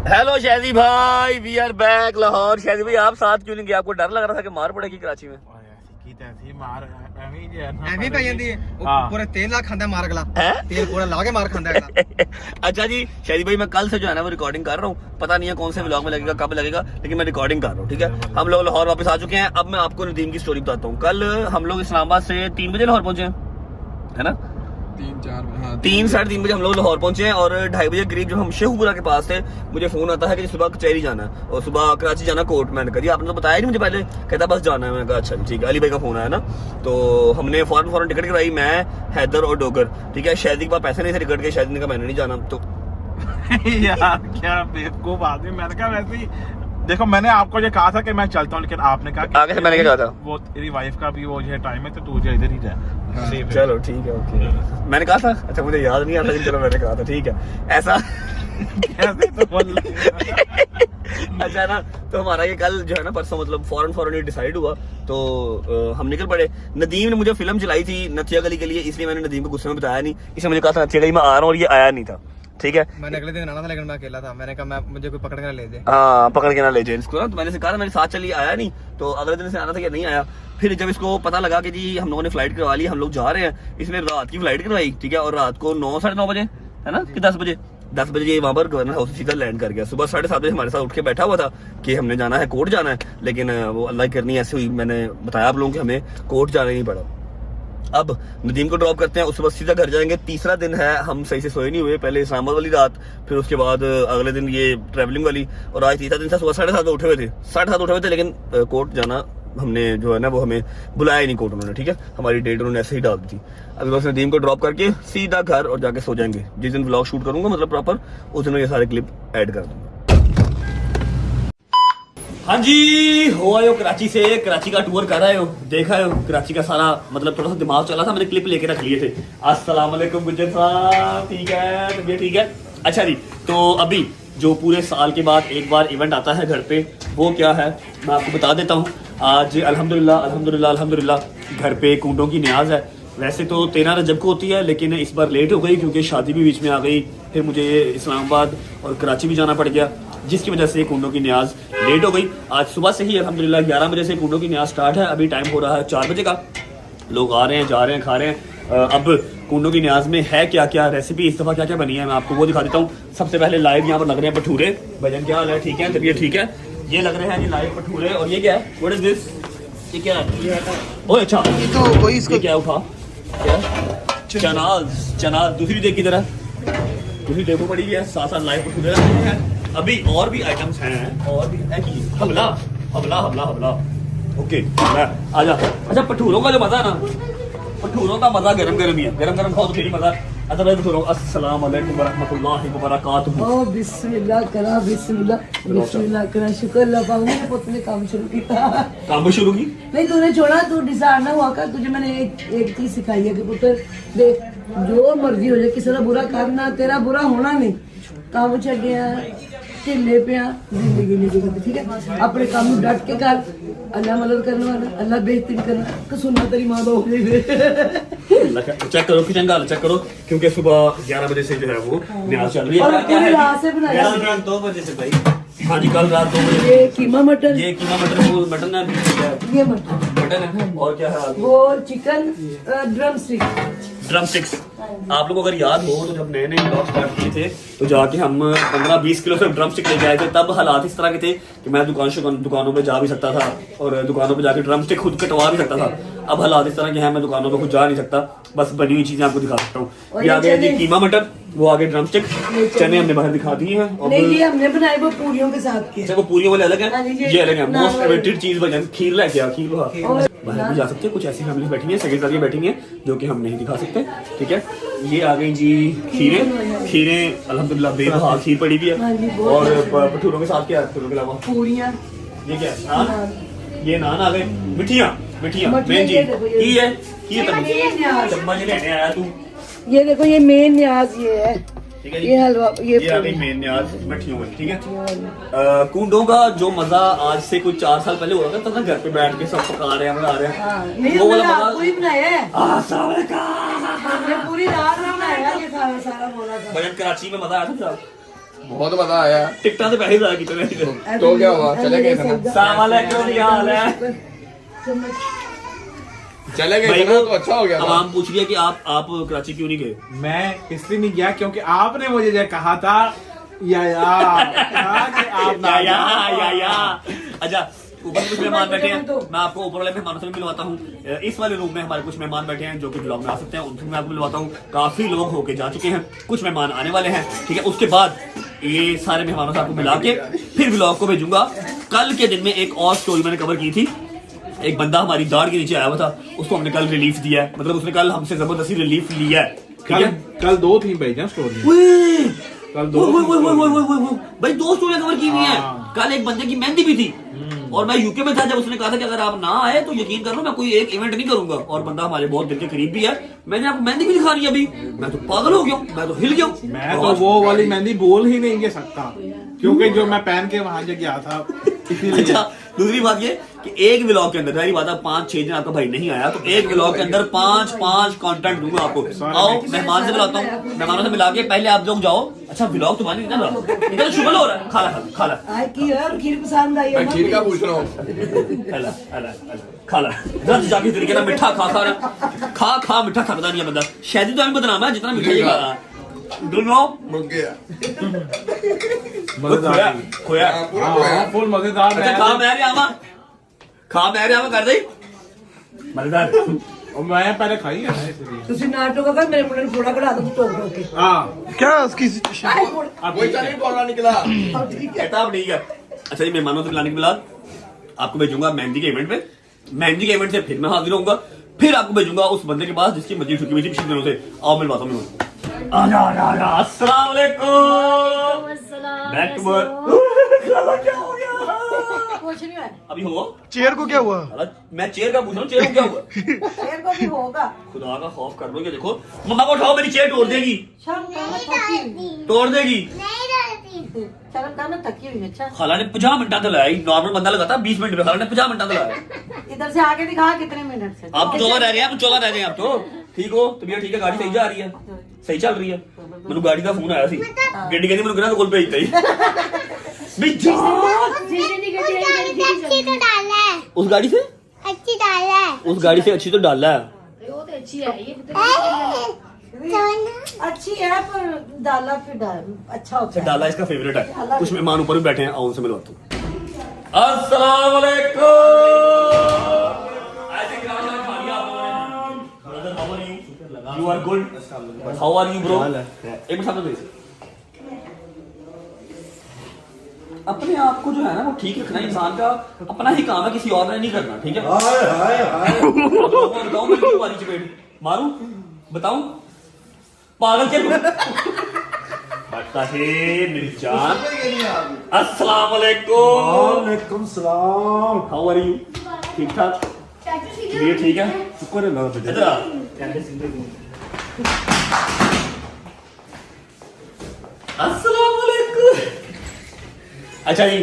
Speaker 6: हेलो शहजी भाई, वी आर बैक लाहौर। शहजी भाई आप साथ क्यों नहीं गए? आपको डर लग रहा था कि मार पड़ेगी कराची में?
Speaker 7: पूरा तेल ला खांदा मार गला, तेल पूरा लाके मार खांदा है।
Speaker 6: अच्छा जी शहजी भाई, मैं कल से जो है ना वो रिकॉर्डिंग कर रहा हूँ, पता नहीं है कौन से व्लॉग में लगेगा, कब लगेगा, लेकिन मैं रिकॉर्डिंग कर रहा हूँ, ठीक है। हम लोग लाहौर वापस आ चुके हैं। अब मैं आपको नदीम की स्टोरी बताता हूँ। कल हम लोग इस्लामाबाद से 3 बजे लाहौर पहुंचे हैं, है ना, 3 साढ़े 3 बजे हम लोग लाहौर पहुंचे हैं और 2:30 बजे करीब जब हम शेखुपुरा के पास थे, मुझे फोन आता है कि सुबह कचहरी जाना है और सुबह कराची जाना कोर्ट। मैंने कहा जी आपने तो बताया नहीं मुझे पहले, कहता बस जाना है। मैंने कहा अच्छा ठीक है, अली भाई का फोन आया ना, तो हमने फौरन टिकट करवाई, मैं, हैदर और डोगर, ठीक है। शायद के पास पैसे नहीं थे टिकट के, शायद ने कहा मैंने नहीं जाना। तो
Speaker 8: यार क्या बेवकूफ आदमी, मैंने कहा वैसे ही देखो, मैंने आपको ये कहा था कि मैं चलता हूँ, लेकिन आपने कहा कि
Speaker 6: आगे से मैंने क्या कहा था,
Speaker 8: वो तेरी वाइफ का भी वो जो टाइम है तो तू जो इधर ही जा।
Speaker 6: चलो ठीक है, ओके। मैंने कहा था, अच्छा मुझे याद नहीं आता, चलो मैंने कहा था, ठीक है ऐसा। अच्छा ना, तो हमारा ये कल जो है ना परसों मतलब फौरन ये डिसाइड हुआ, तो हम निकल पड़े। नदीम ने मुझे फिल्म चलाई थी नथिया गली के लिए, इसलिए मैंने नदीम को गुस्से में बताया नहीं। इसने मुझे कहा था नथिया गली में आ रहा हूँ और ये आया नहीं था, ठीक है।
Speaker 7: मैंने अगले दिन आना था लेकिन मैं अकेला था, मैंने कहा मुझे कोई पकड़ के ना ले दे।
Speaker 6: हाँ, पकड़ के ना ले जाए इसको ना, तो मैंने कहा था मेरे साथ चलिए, आया नहीं, तो अगले दिन से आना था कि नहीं आया। फिर जब इसको पता लगा कि जी हम लोगों ने फ्लाइट करवा ली, हम लोग जा रहे हैं, इसने रात की फ्लाइट करवाई, ठीक है, और रात को 9 साढ़े 9 बजे, है ना, कि 10 बजे ये वहाँ पर गवर्नर हाउस सीधा लैंड कर गया। सुबह 7:30 बजे हमारे साथ उठ के बैठा हुआ था कि हमने जाना है, कोर्ट जाना है, लेकिन वो अल्लाह की करनी ऐसे हुई, मैंने बताया आप लोगों को हमें कोर्ट जाना ही पड़ा। अब नदीम को ड्रॉप करते हैं, उसके बाद सीधा घर जाएंगे। तीसरा दिन है, हम सही से सोए नहीं हुए, पहले इस्लामाबाद वाली रात, फिर उसके बाद अगले दिन ये ट्रैवलिंग वाली, और आज तीसरा दिन था। सुबह 7:30 उठे हुए थे, 7:30 उठे हुए थे, लेकिन कोर्ट जाना हमने जो है ना वो हमें बुलाया ही नहीं कोर्ट उन्होंने, ठीक है, हमारी डेट उन्होंने ऐसे ही डाल दी थी। अभी बस नदीम को ड्रॉप करके सीधा घर और जाके सो जाएंगे। जिस दिन व्लॉग शूट करूंगा मतलब प्रॉपर, उस दिन ये सारे क्लिप ऐड कर दूंगा। हाँ जी, हो आए हो कराची से, कराची का टूर कर आए हो, देखा है कराची का सारा, मतलब थोड़ा सा दिमाग चला था, मैंने क्लिप लेके रख लिए थे। अस्सलाम वालेकुम गुज्जर साहब, ठीक है, तबीयत ठीक है? अच्छा जी, तो अभी जो पूरे साल के बाद एक बार इवेंट आता है घर पे, वो क्या है मैं आपको बता देता हूँ। आज अल्हम्दुलिल्लाह घर पे कूटों की न्याज है। वैसे तो 13 रजब को होती है, लेकिन इस बार लेट हो गई क्योंकि शादी भी बीच में आ गई, फिर मुझे इस्लामाबाद और कराची भी जाना पड़ गया। जिसकी वजह से कुंडों की न्याज लेट हो गई। आज सुबह से ही अल्हम्दुलिल्लाह 11 बजे से कुंडों की न्याज स्टार्ट है। अभी टाइम हो रहा है 4 बजे का। लोग आ रहे हैं, जा रहे हैं, खा रहे हैं। अब कुंडों की न्याज में है क्या क्या रेसिपी, इस दफ़ा क्या क्या बनी है, मैं आपको वो दिखा देता हूँ। सबसे पहले लाइव यहाँ पर लग रहे हैं भटूरे। भजन क्या हाल है? ठीक है, तबीयत ठीक है? ये लग रहे हैं जी लाइव भटूरे। और ये क्या है? What is this? ये क्या है? ओह अच्छा,
Speaker 7: ये तो वही इसको
Speaker 6: ये क्या उठा? क्या? चनाज दूसरी देख की तरह, दूसरी देखो पड़ी है, साथ साथ लाइव भटूरे रखे हैं। अभी और भी आइटम्स हैं, और भी है कि हमला हमला हमला हमला। ओके आजा। अच्छा, भटूरों का जो मजा है ना, भटूरों का मजा गरम गरम ही है। गरम गरम खाओ तो फिर ही मजा। अच्छा भाई भटूरों, अस्सलाम वालेकुम वरहमतुल्लाहि वबरकातुहू।
Speaker 9: ओ बिस्मिल्लाह करा, बिस्मिल्लाह करा। शुक्र अल्लाह पाक ने पुत ने काम शुरू किया।
Speaker 6: काम शुरू की?
Speaker 9: नहीं तूने छोड़ा, तू डिसाइड ना हुआ कर। तुझे मैंने एक चीज सिखाई है कि पुत्र देख, जो मर्जी हो जाए, किसी का बुरा करना, तेरा बुरा होना नहीं। काम छड्डिया, ढिले पिया, जिंदगी नहीं गुजरती। ठीक है, अपने काम में डट के कर। अल्लाह मदद करने वाला, अल्लाह बेहतरीन करना। कसुन्ना तेरी माँ बाप
Speaker 6: चेक करो किचन का, चेक करो, क्योंकि सुबह 11 बजे से जो है वो न्याज चल रही है।
Speaker 9: और पूरी रात से बनाया।
Speaker 6: 2 बजे से भाई। हाँ जी, कल रात 2 बजे।
Speaker 9: ये कीमा मटन,
Speaker 6: ये कीमा मटन है,
Speaker 9: ये मटन
Speaker 6: है। और क्या है?
Speaker 9: वो चिकन ड्रम
Speaker 6: स्टिक्स। आप लोगों को अगर याद हो तो जब नए नए ब्लॉग स्टार्ट किए थे तो जाके हम 15-20 किलो से ड्रम स्टिक लेके आए थे। तब हालात इस तरह के थे कि मैं दुकानों पे जा भी सकता था और दुकानों पे जाके ड्रम स्टिक खुद कटवा भी सकता था। अब हालात इस तरह के हैं, मैं दुकानों पे खुद जा नहीं सकता, बस बनी हुई चीजें आपको दिखा सकता हूँ। ये आगे जी कीमा मटन, वो आगे ड्रम स्टिक, चने हमने बाहर दिखा दिए हैं।
Speaker 9: नहीं, ये हमने बनाए वो पूरियों के साथ के।
Speaker 6: अच्छा, वो पूरियों वाले अलग
Speaker 9: हाँ
Speaker 6: है,
Speaker 9: जी,
Speaker 6: ये अलग है।
Speaker 9: नान
Speaker 6: मोस्ट
Speaker 9: वाले।
Speaker 6: फेवरेट चीज बजन खीर लेके आ, खीर बाहर भी जा सकते हैं। कुछ ऐसी फैमिली बैठी है, सेकंड साथ बैठी है, जो कि हम नहीं दिखा सकते। ठीक है, ये आ गई जी खीरें अल्हम्दुलिल्लाह बेबहा खीर पड़ी भी
Speaker 9: हाँ जी,
Speaker 6: है।
Speaker 9: बहुत
Speaker 6: और भटूरों के साथ क्या है? भटूरों के अलावा
Speaker 9: पूरियां,
Speaker 6: ये क्या है? नान। ये नान आ गए। मिठियाँ मेन
Speaker 9: ये
Speaker 6: चीज
Speaker 9: देखो,
Speaker 6: की है।
Speaker 9: ये मेन न्याज।
Speaker 6: चम्मच लेने आया तू।
Speaker 9: ये देखो, ये मेन न्याज ये है।
Speaker 6: ठीक है जी,
Speaker 9: ये हलवा, ये
Speaker 6: आ गई मेन न्याज मिठियों में। ठीक है, कुंडों का जो मजा आज से कुछ 4 साल पहले हो रहा था ना, घर पे बैठ के सब पका रहे हैं, मजा आ रहा है,
Speaker 9: नहीं,
Speaker 6: वो वाला
Speaker 9: हमने
Speaker 6: मजा।
Speaker 9: पूरी बनाया है।
Speaker 6: अस्सलाम वालेकुम।
Speaker 9: हमने पूरी रात में बनाया ये सारा बोला था।
Speaker 6: भजन कराची में मजा आया था साहब,
Speaker 2: बहुत मजा आया।
Speaker 6: टिकटा से पैसे ज्यादा कितने?
Speaker 2: तो क्या हुआ, चले गए थे ना।
Speaker 6: अस्सलाम वालेकुम, क्या हाल है?
Speaker 2: चले गए
Speaker 6: भाई
Speaker 2: थे ना, तो अच्छा हो गया
Speaker 6: अब
Speaker 2: था।
Speaker 6: हम पूछ लिया कि आप कराची क्यों नहीं गए?
Speaker 8: मैं इसलिए नहीं गया क्योंकि आपने मुझे जो कहा था आप ना
Speaker 6: या अच्छा, ऊपर कुछ मेहमान बैठे हैं, मैं आपको ऊपर वाले मेहमानों से भी मिलवाता हूँ। इस वाले रूम में हमारे कुछ मेहमान बैठे हैं जो कि ब्लॉग में आ सकते हैं, उनसे मैं आपको मिलवाता हूँ। काफी लोग होके जा चुके हैं, कुछ मेहमान आने वाले हैं। ठीक है, उसके बाद ये सारे मेहमानों से आपको मिला के फिर ब्लॉग को भेजूंगा। कल के दिन में एक और स्टोरी मैंने कवर की थी। एक बंदा हमारी दाढ़ के नीचे आया हुआ था, उसको हमने कल रिलीफ दिया है, मतलब उसने कल हमसे जबरदस्ती रिलीफ लिया है। ठीक है,
Speaker 8: कल 2 थी भाई स्टोरी। कल 2
Speaker 6: भाई 2 स्टोरियां कवर की हुई हैं।
Speaker 8: हाँ।
Speaker 6: कल एक बंदे की मेहंदी भी थी और मैं यूके में था जब उसने कहा था कि अगर आप ना आए तो यकीन कर लो मैं कोई एक इवेंट नहीं करूंगा। और बंदा हमारे बहुत दिल के करीब भी है। मैंने आपको मेहंदी भी दिखा रही है अभी, मैं तो पागल हो गया हूँ, मैं तो हिल गया हूँ।
Speaker 8: मैं तो वो वाली मेहंदी बोल ही नहीं सकता क्योंकि जो मैं पहन के वहां गया था इसीलिए।
Speaker 6: अच्छा, दूसरी बात ये कि एक व्लॉग के अंदर सारी बात है 5-6 दिन आपका भाई नहीं आया तो एक व्लॉग के अंदर 5 कंटेंट दूंगा आपको। आओ मेहमान से मिलाता हूँ, मेहमानों से मिला के पहले आप लोग जाओ। अच्छा, व्लॉग तुम्हारी ना इधर शुगर हो रहा है, खा ला
Speaker 9: आए की है, खीर पसंद आई है
Speaker 2: मैं
Speaker 9: ना?
Speaker 2: खीर का पूछ रहा हूँ।
Speaker 6: खा ला जल्द जाके तरीके ना मिठा खा मिठा खाता नहीं है बंदा। शायद तो हमें बदनाम है जितना मिठा ये खा रहा है। दोनों
Speaker 2: रुक गया।
Speaker 6: खोया
Speaker 8: फुल मजेदार।
Speaker 6: अच्छा, खा मैं रहा कर दे मजेदार।
Speaker 8: और मैं पहले खाई है ना इसलिए।
Speaker 9: ਤੁਸੀਂ ਨਾਟਕ ਕਰ ਮੇਰੇ ਮੁੰਡੇ ਨੂੰ ਥੋੜਾ ਕਢਾ ਦੋ ਟੋਕ ਟੋਕ ਕੇ
Speaker 8: हाँ
Speaker 7: क्या उसकी
Speaker 2: कोई चने बोलना निकला।
Speaker 6: कहता अब ठीक है। अच्छा जी, मेहमानों से मिलाने के बाद आपको भेजूंगा मेहंदी के इवेंट पे। मेहंदी के इवेंट से फिर मैं हाजिर होऊंगा, फिर आपको भेजूंगा उस बंदे के पास जिसकी मस्जिद छुट्टी हुई थी पिछले दिनों से। आओ मिलवाता हूँ मैं। अस्सलाम वालेकुम। Back to work. क्या हो गया?
Speaker 9: ਕੁਛ ਨਹੀਂ ਹੋਇਆ
Speaker 6: अभी हो
Speaker 7: चेयर को क्या हुआ?
Speaker 6: मैं चेयर का पूछ रहा हूँ, चेयर को क्या हुआ?
Speaker 9: ਫੇਰ ਕੋ ਵੀ ਹੋਗਾ
Speaker 6: खुदा का खौफ कर लो। ये देखो, मम्मा को उठाओ, मेरी चेयर तोड़ देगी,
Speaker 9: ਸ਼ਰਮ ਕਰਨਾ ਥੱਕੀ ਹੋਈ
Speaker 6: तोड़ देगी।
Speaker 9: ਸ਼ਰਮ ਕਰਨਾ थकी हुई अच्छा
Speaker 6: खाला ने 50 मिनट तो लगाया, नॉर्मल बंदा लगाता 20 मिनट में, खाला ने 50 मिनट तो लगाया।
Speaker 9: इधर से आके दिखा कितने मिनट से
Speaker 6: आप 14 रह गए, आप 14 रह गए। आप तो ठीक हो, तबीयत ठीक है, गाड़ी सही जा रही है, सही चल रही है। मैंने गाड़ी का फोन आया सी, गड्डी कहती मैंने कोल भेजता ही। भी जान
Speaker 10: अच्छी तो डाला है,
Speaker 6: उस गाड़ी से
Speaker 10: अच्छी डाला है।
Speaker 6: उस गाड़ी से अच्छी तो डाला है।
Speaker 9: अच्छी है पर डाला फिर अच्छा होता है।
Speaker 6: डाला इसका फेवरेट है। कुछ मेहमान ऊपर भी बैठे हैं, आओ उनसे मिलवाता हूँ। अस्सलाम वालेकुम। You are good. How are you, bro? एक मिनट सामने देखिए। अपने आप को जो है ना वो ठीक रखना इंसान का अपना ही काम है, किसी और ने नहीं करना, ठीक है? बताओ मैं क्यों मारी चपेट मारूं? बताऊं? पागल क्या बता है मेरी जान। अस्सलाम वालेकुम।
Speaker 1: वालेकुम सलाम।
Speaker 6: How are you? ठीक ठाक? ये ठीक है?
Speaker 1: शुक्र है अल्लाह का।
Speaker 6: इधर आ। अस्सलाम वालेकुम। अच्छा जी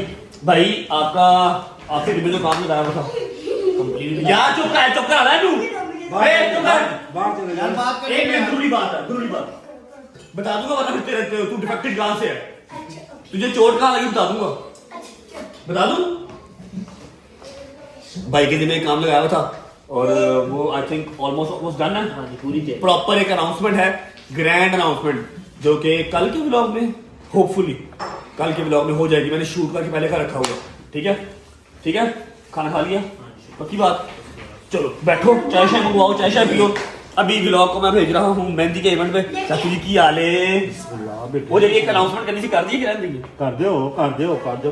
Speaker 6: भाई, आपके दिन में जो काम लगाया हुआ था कंप्लीट। यार चुप कर रहा है तू। चुप कर।
Speaker 1: बाहर चले जाओ।
Speaker 6: एक मिनट, जरूरी बात बता दूंगा, वरना फिर तेरे तू डिफेक्टेड कहां से है, तुझे चोट कहां लगी बता दूंगा। बता दूं भाई के दिन में काम लगाया हुआ था और वो आई थिंक ऑलमोस्ट डन है। पूरी प्रॉपर एक अनाउंसमेंट है, ग्रैंड अनाउंसमेंट, जो कि कल के व्लॉग में होपफुली कल के व्लॉग में हो जाएगी। मैंने शूट करके पहले का रखा हुआ। ठीक है, खाना खा लिया, पक्की बात। चलो बैठो, चाय शाय मंगवाओ, चाय शाय पियो। अभी व्लॉग को मैं भेज रहा हूँ मेहंदी के इवेंट पे। चाचू जी की हाल है? वो जब एक अनाउंसमेंट करनी थी कर दी कि रहने देंगे?
Speaker 1: कर दो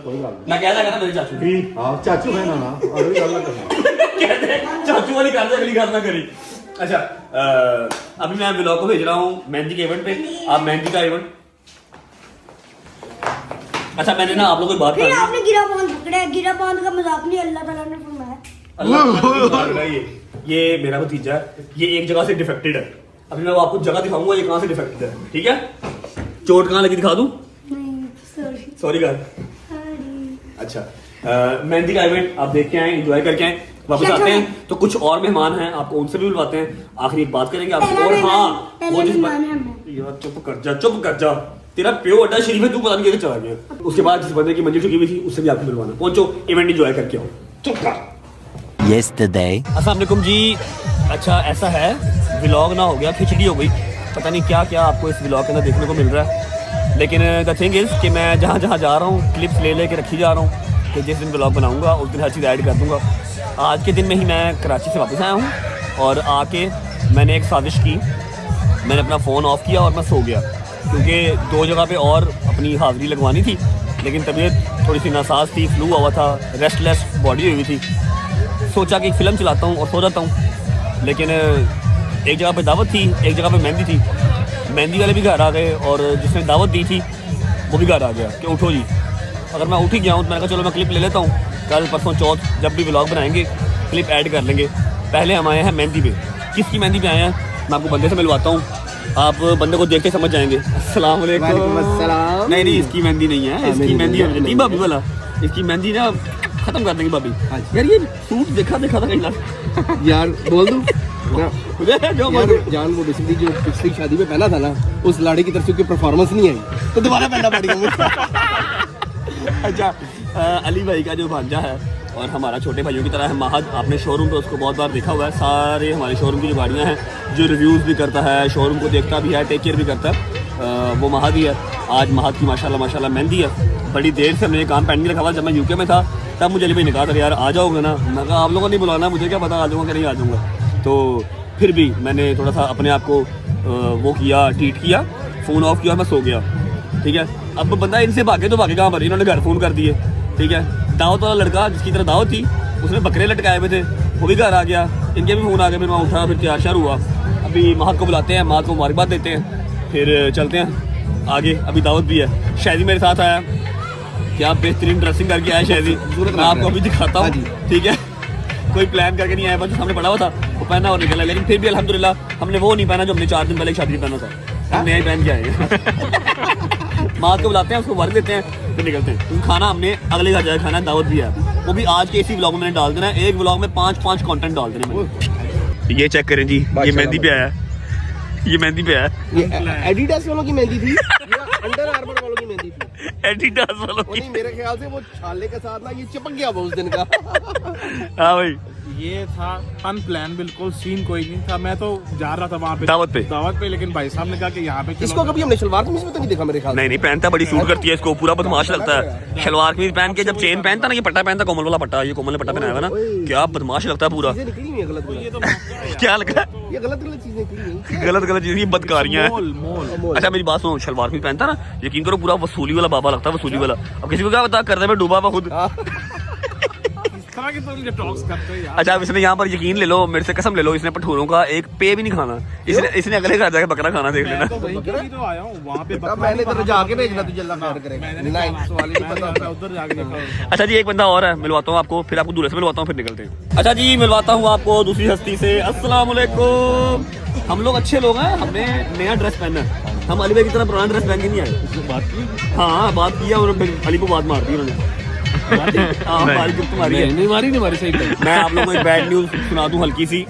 Speaker 1: कोई बात
Speaker 6: मैं कह रहा था मेरे चाचू
Speaker 1: नहीं। हां चाचू है ना अगली गल ना करना।
Speaker 6: कहते हैं चाचू वाली कर दे, अगली गल ना करी। अच्छा अभी मैं व्लॉग को भेज रहा हूँ मेहंदी के इवेंट पे। आप मेहंदी का इवेंट, अच्छा मैंने ना आप लोगों की बात
Speaker 10: फिर आपने गिरा बांध पकड़ा, गिरा बांध का मजाक नहीं अल्लाह ताला ने फरमाया।
Speaker 6: अल्लाह ये मेरा भतीजा है, ये एक जगह से डिफेक्टेड है। अभी मैं आपको जगह दिखाऊंगा ये कहां से डिफेक्टेड है, ठीक है? चोट कहां लगी दिखा दूं?
Speaker 10: नहीं
Speaker 6: सॉरी कर। अच्छा मेहंदी का इवेंट आप देख के आए, एंजॉय करके आए, वापस आते हैं तो कुछ और मेहमान हैं, आपको उनसे भी बुलवाते हैं। आखिरी एक बात करेंगे आपसे। और हाँ वो जिस यार चुप कर जा, तेरा प्यो अड्डा शरीफ है, तू पता नहीं कैसे चला गया। उसके बाद जिस बंदे की मंजिल चुकी हुई थी उससे भी आपको मिलवाना। पहुंचो, इवेंट एंजॉय करके आओ। चुप कर। अस्सलाम वालेकुम जी। अच्छा ऐसा है, व्लॉग ना हो गया, खिचड़ी हो गई, पता नहीं क्या क्या आपको इस व्लॉग के अंदर देखने को मिल रहा है। लेकिन द थिंग इज़ कि मैं जहाँ जहाँ जा रहा हूँ क्लिप्स ले के रखी जा रहा हूँ कि जिस दिन व्लॉग बनाऊँगा उस दिन हर चीज़ ऐड कर दूँगा। आज के दिन में ही मैं कराची से वापस आया हूँ और आके मैंने एक साजिश की। मैंने अपना फ़ोन ऑफ़ किया और मैं सो गया, क्योंकि 2 जगह पे और अपनी हाज़िरी लगवानी थी, लेकिन तबीयत थोड़ी सी नासाज थी, फ्लू हुआ था, रेस्टलेस बॉडी हुई थी। सोचा कि एक फ़िल्म चलाता हूँ और सो जाता हूँ। लेकिन एक जगह पे दावत थी, एक जगह पे मेहंदी थी। मेहंदी वाले भी घर आ गए और जिसने दावत दी थी वो भी घर आ गया कि उठो जी। अगर मैं उठ ही गया हूँ तो मैंने कहा चलो मैं क्लिप ले लेता हूँ, कल परसों चौथ जब भी व्लॉग बनाएंगे क्लिप ऐड कर लेंगे। पहले हम आए हैं मेहंदी पे। किसकी मेहंदी पे आए हैं मैं आपको बंदे से मिलवाता हूँ, आप बंदे को देख के समझ जाएंगे। अस्सलाम वालेकुम। नहीं इसकी मेहंदी नहीं है, इसकी मेहंदी भाभी वाला, इसकी मेहंदी ना खत्म कर देंगे भाभी। यार ये सूट देखा था कहीं ना
Speaker 7: यार बोल दूं
Speaker 6: जो
Speaker 7: जान वो बेसिकली जो पिछली शादी में पहना था ना, उस लाड़ी की तरफ से उसकी परफॉर्मेंस नहीं आई तो दोबारा पहनना पड़ेगा।
Speaker 6: अच्छा अली भाई का जो भांजा है और हमारा छोटे भाइयों की तरह है महद, आपने शोरूम पे उसको बहुत बार देखा हुआ है। सारे हमारे शोरूम की जो गाड़ियाँ हैं, जो रिव्यूज़ भी करता है, शोरूम को देखता भी है, टेक केयर भी करता है, वो महद ही है। आज महद की माशाल्लाह मेहंदी है। बड़ी देर से हमने काम पेंडिंग रखा हुआ। जब मैं यूके में था तब मुझे अली भाई ने कहा था यार आ जाओगे ना, मैं कहा आप लोगों ने बुलाना, मुझे क्या पता आ जाऊँगा कि नहीं आ जाऊँगा। तो फिर भी मैंने थोड़ा सा अपने आप को वो किया, ट्रीट किया, फ़ोन ऑफ किया और मैं सो गया। ठीक है, अब बंदा इनसे भागे तो भागे कहाँ पर, इन्होंने घर फ़ोन कर दिए। ठीक है, दावत वाला लड़का जिसकी तरह दावत थी उसने बकरे लटकाए हुए थे, वो भी घर आ गया, इनके भी फ़ोन आ गए। फिर मैं उठा, फिर तैयार शार हुआ। अभी महक को बुलाते हैं, महक को मुबारकबाद देते हैं, फिर चलते हैं आगे। अभी दावत भी है। शायदी मेरे साथ आया, क्या बेहतरीन ड्रेसिंग करके आया शायदी, मैं आपको अभी दिखाता हूँ। ठीक है, कोई प्लान करके नहीं आया, बस सामने पड़ा हुआ था वो पहना और निकला। लेकिन फिर भी अल्हम्दुलिल्लाह हमने वो नहीं पहना जो हमने 4 दिन पहले शादी में पहना था, हमने यही पहन के आए। माँ को बुलाते हैं, उसको वर्क देते हैं, फिर निकलते हैं। खाना हमने अगले घर जाकर खाना, दावत भी है, वो भी आज के इसी व्लॉग में मैंने डाल देना है। एक व्लॉग में 5 कंटेंट डाल देने मैंने। ये चेक करें जी, ये मेहंदी पे आया, ये मेहंदी पे आया।
Speaker 7: ये एडिडास वालों की मेहंदी थी। अंडर आर्मर वालों की मेहंदी थी।
Speaker 6: एडिडास वालों
Speaker 7: वो नहीं, मेरे ख्याल से वो छाले के साथ ना ये चिपक गया वो उस दिन का।
Speaker 6: हाँ भाई
Speaker 8: ये था अनप्लान, बिल्कुल सीन कोई नहीं था। मैं तो जा रहा था वहाँ पे
Speaker 6: दावत पे,
Speaker 8: लेकिन भाई साहब ने कहा कि यहाँ पे चलो।
Speaker 7: इसको कभी हमने शलवार कमीज में तो नहीं देखा मेरे ख्याल से।
Speaker 6: नहीं पहनता, बड़ी सूट करती है इसको, पूरा बदमाश लगता है। शलवार कमीज पहन के जब चेन पहनता ना, ये पट्टा पहनता, कोमल वाला पट्टा, ये कोमल ने पट्टा पहनाया हुआ ना, क्या बदमाश लगता है पूरा।
Speaker 7: चीजें निकली हुई है गलत
Speaker 8: ये
Speaker 7: गलत,
Speaker 8: तो
Speaker 6: क्या लग रहा है?
Speaker 7: ये गलत गलत चीजें निकली हुई
Speaker 6: गलत चीजें, बदकारियां
Speaker 8: मोल मोल।
Speaker 6: अच्छा मेरी बात सुनो, शलवार कमीज पहनता ना, यकीन करो पूरा वसूली वाला बाबा लगता है, वसूली वाला। अब किसी को क्या पता, करने में डूबा हुआ खुद।
Speaker 8: इस तरह की तो मुझे टॉक्स करते हैं यार।
Speaker 6: अच्छा अब इसने यहाँ पर यकीन ले लो, मेरे से कसम ले लो, इसने भटूरों का एक पे भी नहीं खाना। इसने अगले घर जाके बकरा खाना, देख
Speaker 8: मैं
Speaker 6: लेना।
Speaker 8: तो वहीं के लिए तो आया हूँ वहाँ पे।
Speaker 7: अब मैंने तेरे जाके भेजना, तू जल्ला खैर करेगा।
Speaker 8: मैंने
Speaker 7: नहीं सवाल ही नहीं पता
Speaker 8: मैं उधर जाके देखा।
Speaker 6: अच्छा जी एक बंदा और है, मिलवाता हूँ आपको, फिर आपको दूल्हे से मिलवाता हूँ, फिर निकलते हैं। अच्छा जी मिलवाता हूँ आपको दूसरी हस्ती से। अस्सलाम वालेकुम। हम लोग अच्छे लोग हैं, हमने नया ड्रेस पहना है, हम अली भाई की तरह पुराना ड्रेस पहन के नहीं आए। बात की? हाँ बात किया, उन्होंने अली को बात मार दी उन्होंने।
Speaker 7: नहीं मारी सही।
Speaker 6: मैं आप लोगों को एक बैड न्यूज सुना दूं हल्की सी।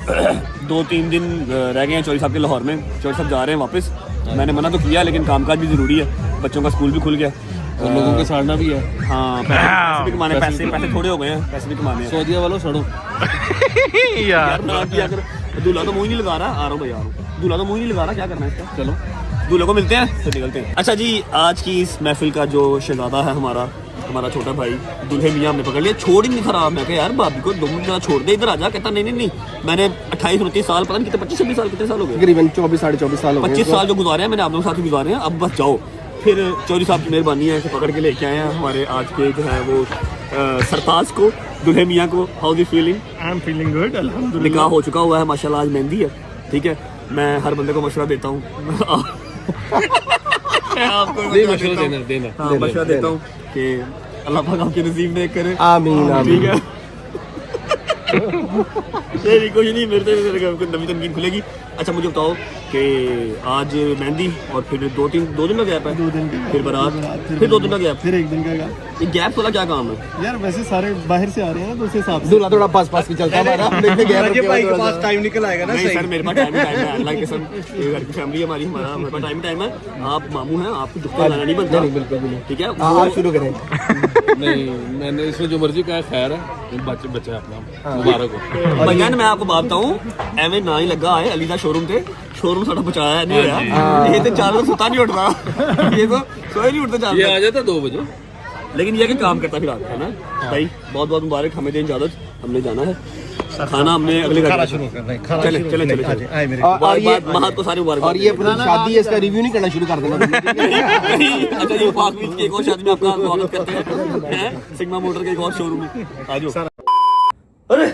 Speaker 6: 2-3 दिन रह गए हैं चौधरी साहब के लाहौर में, चौधरी साहब जा रहे हैं वापस। मैंने मना तो किया, लेकिन कामकाज भी जरूरी है, बच्चों का स्कूल भी खुल गया
Speaker 7: और लोगों के साड़ना भी है।
Speaker 6: हाँ पैसे भी कमाने, पैसे थोड़े हो गए हैं, पैसे भी कमाने हैं।
Speaker 7: सऊदीया वालों सड़ो
Speaker 6: यार ना किया कर। दूल्हा तो मुंह ही नहीं लगा रहा, आ रहा हूँ भाई, आ रहा हूँ। दूल्हा तो मुंह ही नहीं लगा रहा, क्या करना है इसका। चलो दूल्हे को मिलते हैं, फिर निकलते हैं। अच्छा जी आज की इस महफिल का जो शहजादा है हमारा छोटा भाई दूल्हे मियाँ हमने पकड़ लिया, छोड़ ही नहीं खराब। मैं कहा यार भाभी को 2 मिनट छोड़ दे, इधर आ जा। कहता नहीं मैंने 28-29 साल, पता नहीं कितने 25-26 साल, कितने साल हो गए,
Speaker 7: तकरीबन 24-24.5 साल हो गए।
Speaker 6: 25 साल जो गुजारे हैं मैंने आप लोगों के साथ ही गुजारे हैं, अब बस जाओ। फिर चौधरी साहब की मेहरबानी है कि पकड़ के लेके आए हैं हमारे आज के जो है वो सरताज को, दूल्हे मियाँ को। How the feeling?
Speaker 8: I am feeling good, अल्हम्दुलिल्लाह।
Speaker 6: निकाह हो चुका हुआ है माशाल्लाह, आज मेहंदी है। ठीक है, मैं हर बंदे को मशवरा देता हूँ।
Speaker 7: नहीं मशवरा देना
Speaker 6: मशवरा देता हूँ कि अल्लाह पाक आपके नसीब में करे।
Speaker 7: आमीन
Speaker 6: ठीक है। नहीं कुछ नहीं, मेरे को नवी तनकीन खुलेगी। अच्छा मुझे बताओ कि आज मेहंदी और फिर 2 दिन का गैप है, 2 दिन फिर बारात, फिर 2 दिन का गैप,
Speaker 7: फिर 1 दिन का
Speaker 6: ये गैप वाला क्या काम है
Speaker 7: यार। वैसे सारे बाहर से आ रहे हैं ना, तो उस हिसाब से दूल्हा थोड़ा पास भी चलता है हमारा। देखते गैर भाई के पास टाइम निकल आएगा ना।
Speaker 6: नहीं सर मेरे पास टाइम है, अल्लाह की कसम, ये घर की फैमिली है हमारी, हमारे पास टाइम है। आप मामू हैं, आपको दुख लाना नहीं बनता।
Speaker 7: नहीं बिल्कुल भी नहीं।
Speaker 6: ठीक है
Speaker 7: आप शुरू करें। नहीं मैंने इसमें जो मर्जी कहा खैर है, बच्चा अपना मुबारक हो।
Speaker 6: भैया मैं आपको बात बताऊं, एवं ना ही लगा है अली दा शोरूम थे, शोरूम साडा बचाया नहीं होया। ये तो 4 बजे सुता नहीं उठता, ये तो सोए नहीं उठते 4 बजे,
Speaker 7: आ जाता 2 बजे।
Speaker 6: लेकिन ये कि काम करता फिर आता है ना भाई। बहुत बहुत मुबारक, हमें दें इजाजत, हमने जाना है खाना, हमने अगले घर
Speaker 7: शुरू करना है।
Speaker 6: चले
Speaker 7: और ये
Speaker 6: महत को सारी मुबारक।
Speaker 7: और ये अपनी शादी है, इसका रिव्यू नहीं करना शुरू कर देना।
Speaker 6: अच्छा ये पाक बीच की एक और शादी में आपका स्वागत करते हैं, सिग्मा मोटर के एक और शोरूम में। आ जाओ। अरे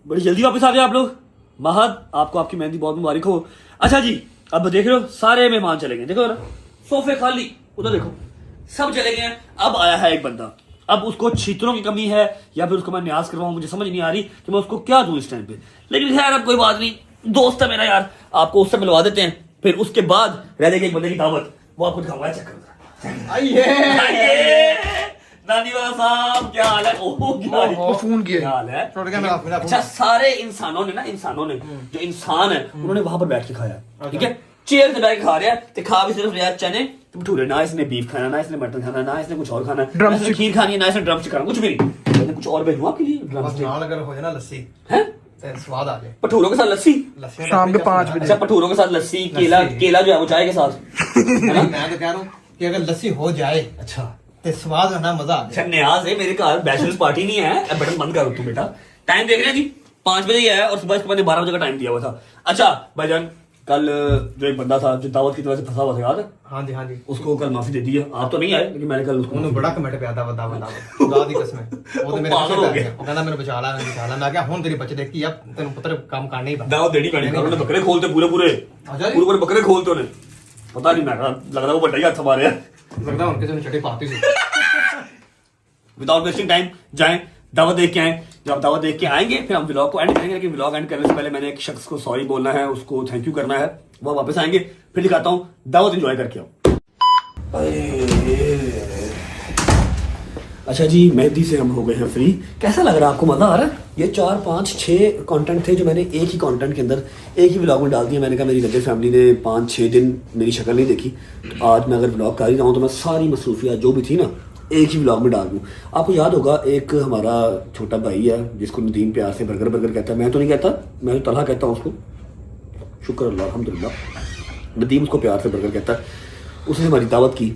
Speaker 6: बड़ी जल्दी वापस आ गए आप लोग। महद आपको आपकी मेहंदी बहुत मुबारक हो। अच्छा जी अब देख रहे हो सारे मेहमान चले गए, देखो ना सोफे खाली, उधर देखो सब चले गए हैं। अब आया है एक बंदा, अब उसको छीतरों की कमी है या फिर उसको मैं न्याज करवाऊं, मुझे समझ नहीं आ रही कि मैं उसको क्या दूं इस टाइम पे। लेकिन खैर अब कोई बात नहीं, दोस्त है मेरा यार, आपको उससे मिलवा देते हैं। फिर उसके बाद रह जाएगी एक बंदे की दावत, वो आपको दिखाऊंगा। चेक नानी वाला साहब क्या हाल है? फोन किया हाल है। अच्छा सारे इंसानों ने जो इंसान है उन्होंने वहां पर बैठ के खाया। ठीक है, चेयर पे बैठ के खा रहे हैं, तो खा भी सिर्फ रहा चने भटूरे, ना इसने बीफ खाना, ना इसने मटन खाना, ना इसने कुछ और खाना, ना इसने खीर खानी है, ना इसने ड्रम स्टिक खाना, कुछ भी नहीं। मैंने कुछ और भेजूं आपके लिए ड्रम स्टिक।
Speaker 3: अगर हो जाए ना लस्सी
Speaker 6: है
Speaker 3: स्वाद आ जाए,
Speaker 6: भटूरों के साथ लस्सी
Speaker 3: शाम के 5 बजे।
Speaker 6: अच्छा भटूरों के साथ लस्सी, केला जो है वो चाय के साथ।
Speaker 3: मैं तो कह रहा हूँ कि अगर लस्सी हो जाए अच्छा तो स्वाद है ना, मजा आ
Speaker 6: अच्छा न्याज है, मेरे घर बैचलर्स पार्टी नहीं है। अब बटन बंद करो तू बेटा, टाइम देख रहे हैं जी 5 बजे ही आया और सुबह इसके बाद 12 बजे का टाइम दिया हुआ था। अच्छा भाईजान कल जो एक बंदा था जो दावत की वजह से फंसा हुआ था, याद है?
Speaker 3: हाँ जी
Speaker 6: उसको कल माफी दे दी है। आप तो नहीं आए लेकिन मैंने कल उसको
Speaker 3: बड़ा कमेंट पे आता खुदा दी कसम वो तो मेरे
Speaker 6: पागल हो गया।
Speaker 3: वो कहना मैंने बचा ला मैं क्या हुन तेरी बच्चे देखी अब तेन पुत्र काम करना ही
Speaker 6: दावत देनी पड़ी। उन्होंने बकरे खोलते पूरे बकरे खोलते उन्हें पता नहीं, मैं लग रहा वो बड़ा ही हाथ हमारे
Speaker 3: लगता है उनके छठी पाती थी।
Speaker 6: विदाउट वेस्टिंग टाइम जाएं दावत देख के आए। जब आप दावत देख के आएंगे फिर हम व्लॉग को एंड करेंगे, लेकिन व्लॉग एंड करने से पहले मैंने एक शख्स को सॉरी बोलना है, उसको थैंक यू करना है। वो वापस आएंगे फिर दिखाता हूँ, दावत एंजॉय करके आओ। अच्छा जी, मेहंदी से हम हो गए हैं फ्री। कैसा लग रहा है आपको, मज़ा आ रहा है? ये 4 5 6 कंटेंट थे जो मैंने एक ही कंटेंट के अंदर एक ही व्लॉग में डाल दिया। मैंने कहा मेरी रजब फैमिली ने 5 6 दिन मेरी शक्ल नहीं देखी, तो आज मैं अगर व्लॉग कर ही रहा हूँ तो मैं सारी मसरूफियात जो भी थी ना एक ही व्लॉग में डाल दूँ। आपको याद होगा एक हमारा छोटा भाई है जिसको नदीम प्यार से बर्गर बर्गर कहता है। मैं तो नहीं कहता, मैं तो तलहा कहता हूँ उसको, शुक्र अल्लाह अल्हम्दुलिल्लाह। नदीम उसको प्यार से बर्गर कहता है। उसने हमारी दावत की,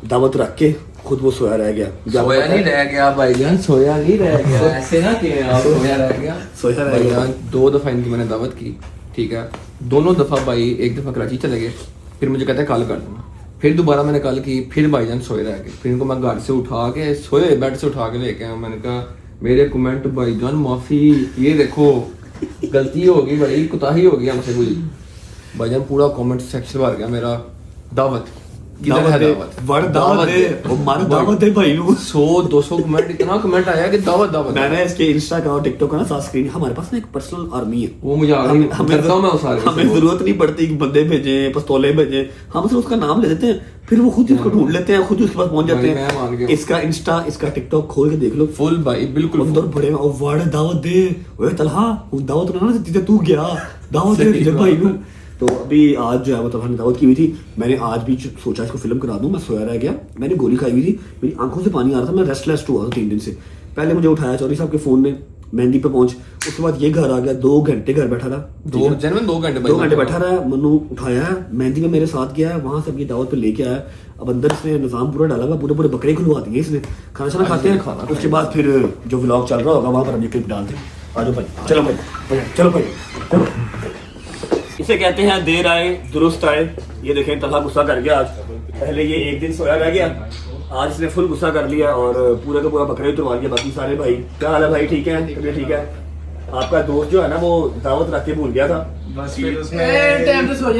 Speaker 6: दावत रख के खुद वो सोया रह गया।
Speaker 2: सोया नहीं रह गया भाईजान, सोया नहीं रह गया। ऐसे ना कि आप सोया रह गया,
Speaker 6: सोया रह गया।
Speaker 2: भाईजान 2 दफ़ा इनकी मैंने दावत की, ठीक है। दोनों दफ़ा भाई, एक दफ़ा कराची चले गए, फिर मुझे कहते हैं कल कर दूँगा, फिर दोबारा मैंने कल की, फिर भाईजान सोए रह गए। फिर इनको मैं घर से उठा के सोए बेड से उठा के लेके आया। मैंने कहा मेरे कमेंट भाईजान माफ़ी, ये देखो गलती हो गई भाई, कुताही हो गई हमसे कोई। भाईजान पूरा कमेंट सेक्शन भर गया मेरा दावत किधर है, दावत दे, वो मारो दावत दे भाई। 100 200 कमेंट, इतना कमेंट आया कि दावत दावत।
Speaker 6: मैंने इसके इंस्टा का और टिकटॉक का ना साथ स्क्रीन, हमारे पास ना एक पर्सनल आर्मी है, वो
Speaker 2: मुझे
Speaker 6: हमें जरूरत नहीं पड़ती कि बंदे भेजे, पिस्तौलें भेजे, हम सिर्फ उसका नाम ले देते हैं, फिर वो खुद उसको ढूंढ लेते हैं, खुद उसके पास पहुंच जाते हैं। इसका इंस्टा, इसका टिकटॉक खोल के देख लो,
Speaker 2: फुल भाई बिल्कुल
Speaker 6: अंदर बड़े और वर्ड दावत दे, ओए तलहा दावत ना देती तू गया, दावत दे तुझे भाई नू। तो अभी आज जो है मतलब हमने दावत की हुई थी, मैंने आज भी सोचा इसको फिल्म करा दूं। मैं सोया रह गया, मैंने गोली खाई हुई थी, मेरी आंखों से पानी आ रहा था, मैं रेस्टलेस हुआ था 3 दिन से। पहले मुझे उठाया चौधरी साहब के फोन ने, मेहंदी पे पहुंच, उसके बाद ये घर आ गया, 2 घंटे घर बैठा रहा,
Speaker 2: 2 घंटे
Speaker 6: बैठा रहा। मनु उठाया, मेहंदी में मेरे साथ गया, वहां से अपनी दावत पे लेके आया। अब अंदर इसने निजाम पूरा डाला हुआ, पूरे पूरे बकरे खुलवा दिए इसने, खाना शाना खाते हैं। उसके बाद फिर जो व्लॉग चल रहा होगा वहां पर हम ये क्लिप डालते हैं। आ जाओ भाई, चलो भाई, चलो भाई, चलो। इसे कहते हैं देर आए दुरुस्त आए। ये देखें तलहा गुस्सा कर गया आज। पहले ये एक दिन सोया रह गया, आज इसने फुल गुस्सा कर लिया और पूरा का पूरा बकरे उतरवा लिया। बाकी सारे भाई क्या हाल है भाई, ठीक है, तबीयत ठीक है। आपका दोस्त जो है ना वो दावत रख के भूल गया था, बस फिर उसने टाइम पे सो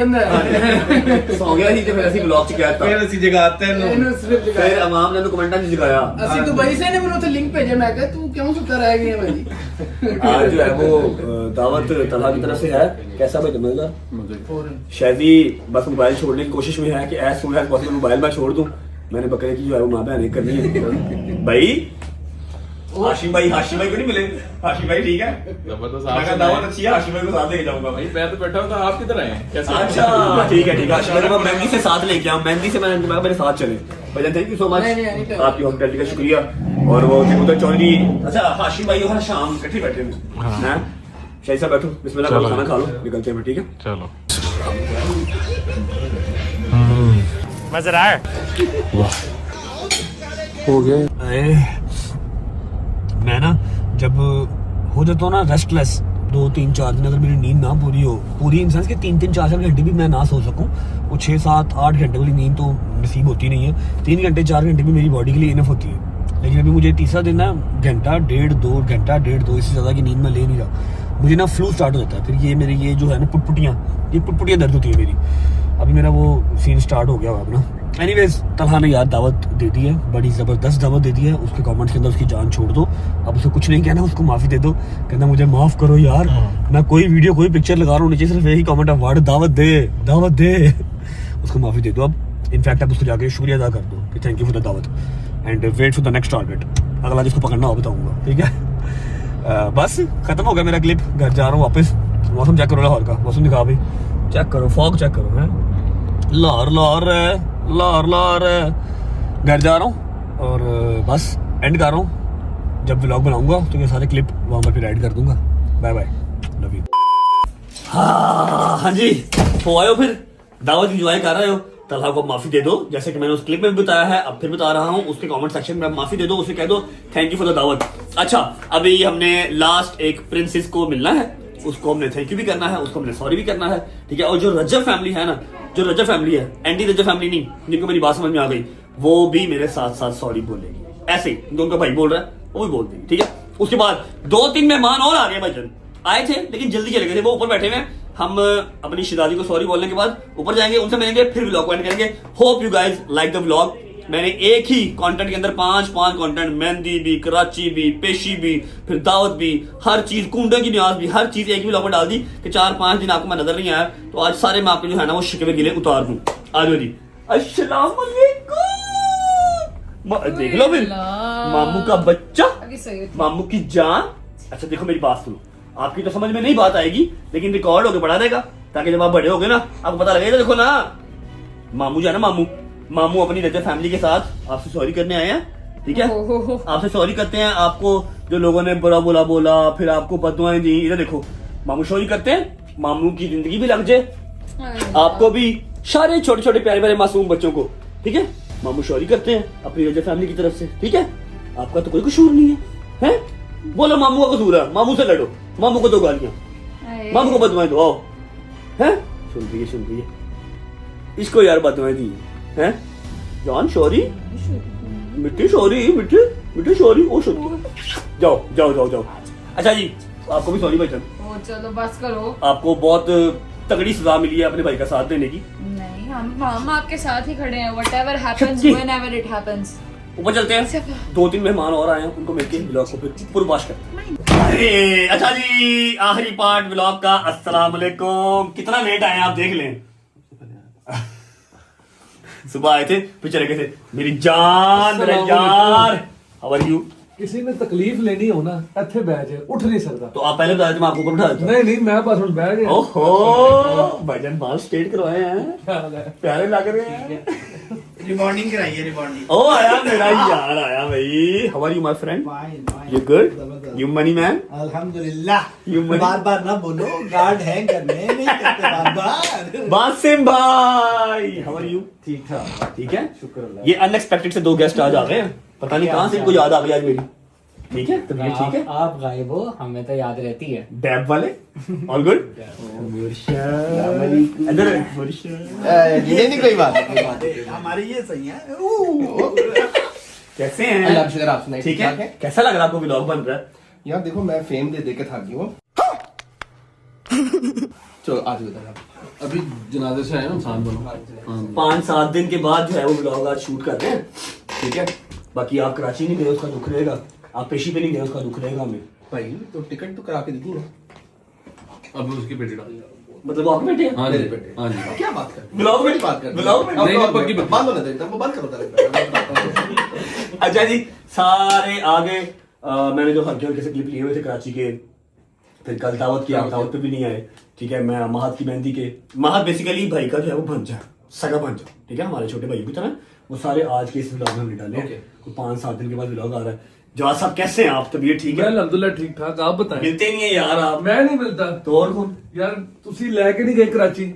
Speaker 6: गया ही, तो फिर ऐसी ब्लॉग च कहता फिर ऐसी जगाते हैं, फिर अवाम ने तो कमेंटा नहीं जगाया।
Speaker 9: ਅਸੀਂ ਦੁਬਈ ਸੇ ਨੇ ਮੈਨੂੰ ਉੱਥੇ ਲਿੰਕ ਭੇਜਿਆ, ਮੈਂ ਕਿਹਾ ਤੂੰ ਕਿਉਂ ਸੁੱਤਾ ਰਹਿ ਗਿਆ ਭਾਈ।
Speaker 6: आज जो है वो दावत तलहा की तरफ से है। कैसा भाई मजेदार? शायदी बस मोबाइल छोड़ने की कोशिश में है कि as soon as possible mobile मैं छोड़ दूं। मैंने बकरे की जो है वो माँ बहन करनी है भाई। हाशिम भाई को नहीं मिले? हाशिम भाई ठीक है, जबरदस्त दावत अच्छी है, हाशिम भाई को साथ लेके जाऊंगा भाई।
Speaker 7: मैं तो बैठा हूँ, तो आप किधर आए?
Speaker 6: अच्छा ठीक है, हाशिम भाई को मेहंदी से साथ लेके आऊँ, मेहंदी से मैं मेरे साथ चले। भैया थैंक यू सो मच, आपकी हॉस्पिटैलिटी का शुक्रिया। और वो उधर चौधरी, अच्छा हाशिम भाई और शाम इकट्ठे बैठे हैं। शाही साहब बैठो, बिस्मिल्लाह करो, खाना खा लो, निकलते हैं, ठीक है
Speaker 7: चलो।
Speaker 5: मजेदार
Speaker 6: हो गए। मैं ना जब हो जाता हूँ ना रेस्टलेस, 2 3 4 दिन अगर मेरी नींद ना पूरी हो, पूरी इन सेंस के 3 3 4 4 घंटे भी मैं ना सो सकूं, वो 6 7 8 घंटे वाली नींद तो नसीब होती नहीं है। 3 घंटे 4 घंटे भी मेरी बॉडी के लिए इनफ होती है। लेकिन अभी मुझे तीसरा दिन ना घंटा 1.5 2 इससे ज़्यादा की नींद मैं ले नहीं रहा। मुझे ना फ्लू स्टार्ट हो जाता है, फिर ये मेरी ये जो है ना पुटपुटियाँ दर्द होती है मेरी। अभी मेरा वो सीन स्टार्ट हो गया अपना। एनीवेज तलहा ने यार दावत दे दी है, बड़ी ज़बरदस्त दावत दे दी है। उसके कमेंट्स के अंदर उसकी जान छोड़ दो, अब उसे कुछ नहीं कहना, उसको माफ़ी दे दो। कहना मुझे माफ़ करो यार, मैं कोई वीडियो कोई पिक्चर लगा रहा हूँ, नीचे सिर्फ यही कमेंट है वर्ड दावत दे। उसको माफ़ी दे दो। अब इनफैक्ट अब उसको जाके शुक्रिया अदा कर दो कि थैंक यू फॉर द दावत and wait for the next target. अगला जिसको पकड़ना हो बताऊँगा, ठीक है। बस खत्म हो गया मेरा क्लिप, घर जा रहा हूँ वापस। मौसम चेक करो लाहौर का, मौसम दिखा भाई, चेक करो, फॉग चेक करो है, लाहौर घर जा रहा हूँ और बस एंड कर रहा हूँ। जब व्लॉग बनाऊंगा तो ये सारे क्लिप वहाँ पर फिर ऐड कर दूंगा। Bye bye, love you. हाँ जी, हो आए हो, फिर दावत एंजॉय कर रहे हो। तलहा को माफी दे दो, जैसे कि मैंने उस क्लिप में भी बताया है, अब फिर बता रहा हूँ। उसके कमेंट सेक्शन में माफी दे दो, उसे कह दो थैंक यू फॉर द दावत। अच्छा, अभी हमने लास्ट एक प्रिंसेस को मिलना है, उसको हमने थैंक यू भी करना है, उसको हमने सॉरी भी करना है, ठीक है। और जो रजब फैमिली है ना, जो रजब फैमिली है, एंटी रजब फैमिली नहीं, जिनको मेरी बात समझ में आ गई, वो भी मेरे साथ साथ सॉरी बोलेगी। ऐसे ही उनका भाई बोल रहा है, वो भी बोल देगी, ठीक है। उसके बाद 2-3 मेहमान और आ गए भाईजान, आए थे लेकिन जल्दी चले गए थे, वो ऊपर बैठे हुए। हम अपनी शहजादी को सॉरी बोलने के बाद ऊपर जाएंगे, उनसे मिलेंगे, फिर व्लॉग को एंड करेंगे। Hope you guys like the vlog. मैंने एक ही कंटेंट के अंदर 5 कंटेंट, मेहंदी भी, कराची भी, पेशी भी, फिर दावत भी, हर चीज, कुंडे की न्याज भी, हर चीज एक ही व्लॉग में डाल दी कि 4-5 दिन आपको मैं नजर नहीं आया, तो आज सारे मैं आपके जो है ना वो शिकवे गिले उतार दूं। आ जाओ जी, अस्सलाम वालेकुम। देख लो फिर मामू का बच्चा, मामू की जान। अच्छा देखो मेरी बात सुनो, आपकी तो समझ में नहीं बात आएगी, लेकिन रिकॉर्ड होके पढ़ा देगा, ताकि जब आप बड़े होगे ना आपको पता लगेगा। देखो ना, मामू जो है ना, मामू अपनी रहते फैमिली के साथ आपसे सॉरी करने आए हैं, ठीक है। आपसे सॉरी करते हैं, आपको जो लोगों ने बुरा बुरा बोला, फिर आपको बददुआएं दी, इधर देखो मामू सॉरी करते हैं, मामू की जिंदगी भी लग जाए, आपको भी, सारे छोटे छोटे प्यारे प्यारे मासूम बच्चों को, ठीक है। मामू सॉरी करते हैं अपनी रजा फैमिली की तरफ से, ठीक है। आपका तो कोई कसूर नहीं है, हैं? बोलो मामू का कसूर है, मामू से लड़ो, मामू को दो गालियां, मामू को बददुआएं दो, आओ, हैं? सुन रही है इसको यार बददुआएं दी हैं, जान सॉरी, मिट्टी सॉरी, मिट्टी सॉरी, ओ सॉरी, जाओ। अच्छा जी, आपको भी सॉरी भाईजान।
Speaker 11: चलो बस करो,
Speaker 6: आपको बहुत तगड़ी सजा मिली है अपने भाई का साथ देने की।
Speaker 11: नहीं हम आपके साथ ही खड़े हैं, whatever happens whenever it happens।
Speaker 6: ऊपर चलते हैं, 2-3 मेहमान और आए हैं, उनको मिलके ब्लॉग को फिर पूर्वाश करते हैं। अरे अच्छा जी, आखिरी पार्ट ब्लॉग का। अस्सलाम वालेकुम। कितना लेट आए आप देख लें, सुबह आए थे फिर चले गए थे। मेरी जान, मेरे यार, हाउ आर यू?
Speaker 7: किसी ने तकलीफ लेनी हो ना, ਇੱਥੇ ਬਹਿ ਜਾ, ਉੱਠ नहीं सकता।
Speaker 6: तो आप पहले बताया, मैं आपको ऊपर बिठा देता।
Speaker 7: नहीं मैं बस ਹੁਣ ਬਹਿ ਗਿਆ।
Speaker 6: ओहो भाईजान, बाल स्ट्रेट करवाए हैं, प्यारे लग रहे हैं।
Speaker 3: रिबॉन्डिंग कराइए, रिबॉन्डिंग।
Speaker 6: ओ आया मेरा यार, आया भाई। How are you my friend? You good? You money man?
Speaker 3: अल्हम्दुलिल्लाह।
Speaker 6: You money?
Speaker 3: बार ना बोलो, गार्ड है करने नहीं करते बार।
Speaker 6: बासिम भाई, हाउ आर यू?
Speaker 3: ठीक ठाक,
Speaker 6: ठीक है,
Speaker 3: शुक्र अल्लाह।
Speaker 6: ये अनएक्सपेक्टेड से 2 गेस्ट आज आ गए हैं, पता नहीं कहां से इनको याद आ गई आज मेरी। ठीक है, तो ठीक है,
Speaker 12: आप गायब हो, हमें तो याद रहती है।
Speaker 6: डैब वाले, ऑल गुड। इधर
Speaker 3: ये नहीं कोई बात, हमारी ये सही है।
Speaker 6: कैसे हैं?
Speaker 12: अल्लाह का शुक्र, आप सुनाइए।
Speaker 6: ठीक है, कैसा लग रहा है आपको ब्लॉग बन रहा है?
Speaker 12: यार देखो, मैं फेम दे के थक गई हूँ। चलो आज बता,
Speaker 7: अभी जनाजे से आए ना, इंसान बनो।
Speaker 6: 5-7 दिन के बाद जो है वो ब्लॉग आज शूट कर रहे हैं, ठीक है। बाकी आप कराची नहीं गए, उसका दुख रहेगा। आप पेशी पे नहीं गए, उसका दुख रहेगा हमें।
Speaker 12: भाई तो टिकट तो करा के दी ना।
Speaker 7: अब उसकी बेटी डाल,
Speaker 6: मतलब आपके बेटे हैं?
Speaker 7: हाँ जी बेटे, हाँ जी।
Speaker 12: क्या बात कर,
Speaker 6: ब्लॉग में
Speaker 12: बात कर,
Speaker 6: ब्लॉग में
Speaker 7: नहीं पक्की बेटी।
Speaker 12: बंद होने दे, बंद करो।
Speaker 6: अच्छा जी, सारे आगे मैंने जो हल्के हल्के से क्लिप लिए हुए थे कराची के, फिर कल दावत किया, दावत पे भी नहीं आए, ठीक है। मैं महत की मेहंदी के, महत बेसिकली भाई का जो है वो भंजा, सगा भंजा, ठीक है, हमारे छोटे भाई की तरह। वो सारे आज के इस व्लॉग में हमने डाले हैं। कोई 5-7 दिन के बाद व्लॉग आ रहा है। जवाब साहब कैसे हैं आप? तबीयत ठीक है?
Speaker 7: अल्हम्दुलिल्लाह ठीक ठाक, आप बताएं।
Speaker 6: मिलते नहीं है यार आप।
Speaker 7: मैं नहीं मिलता
Speaker 6: तो और कौन?
Speaker 7: यार तुसी लेके नहीं गए कराची?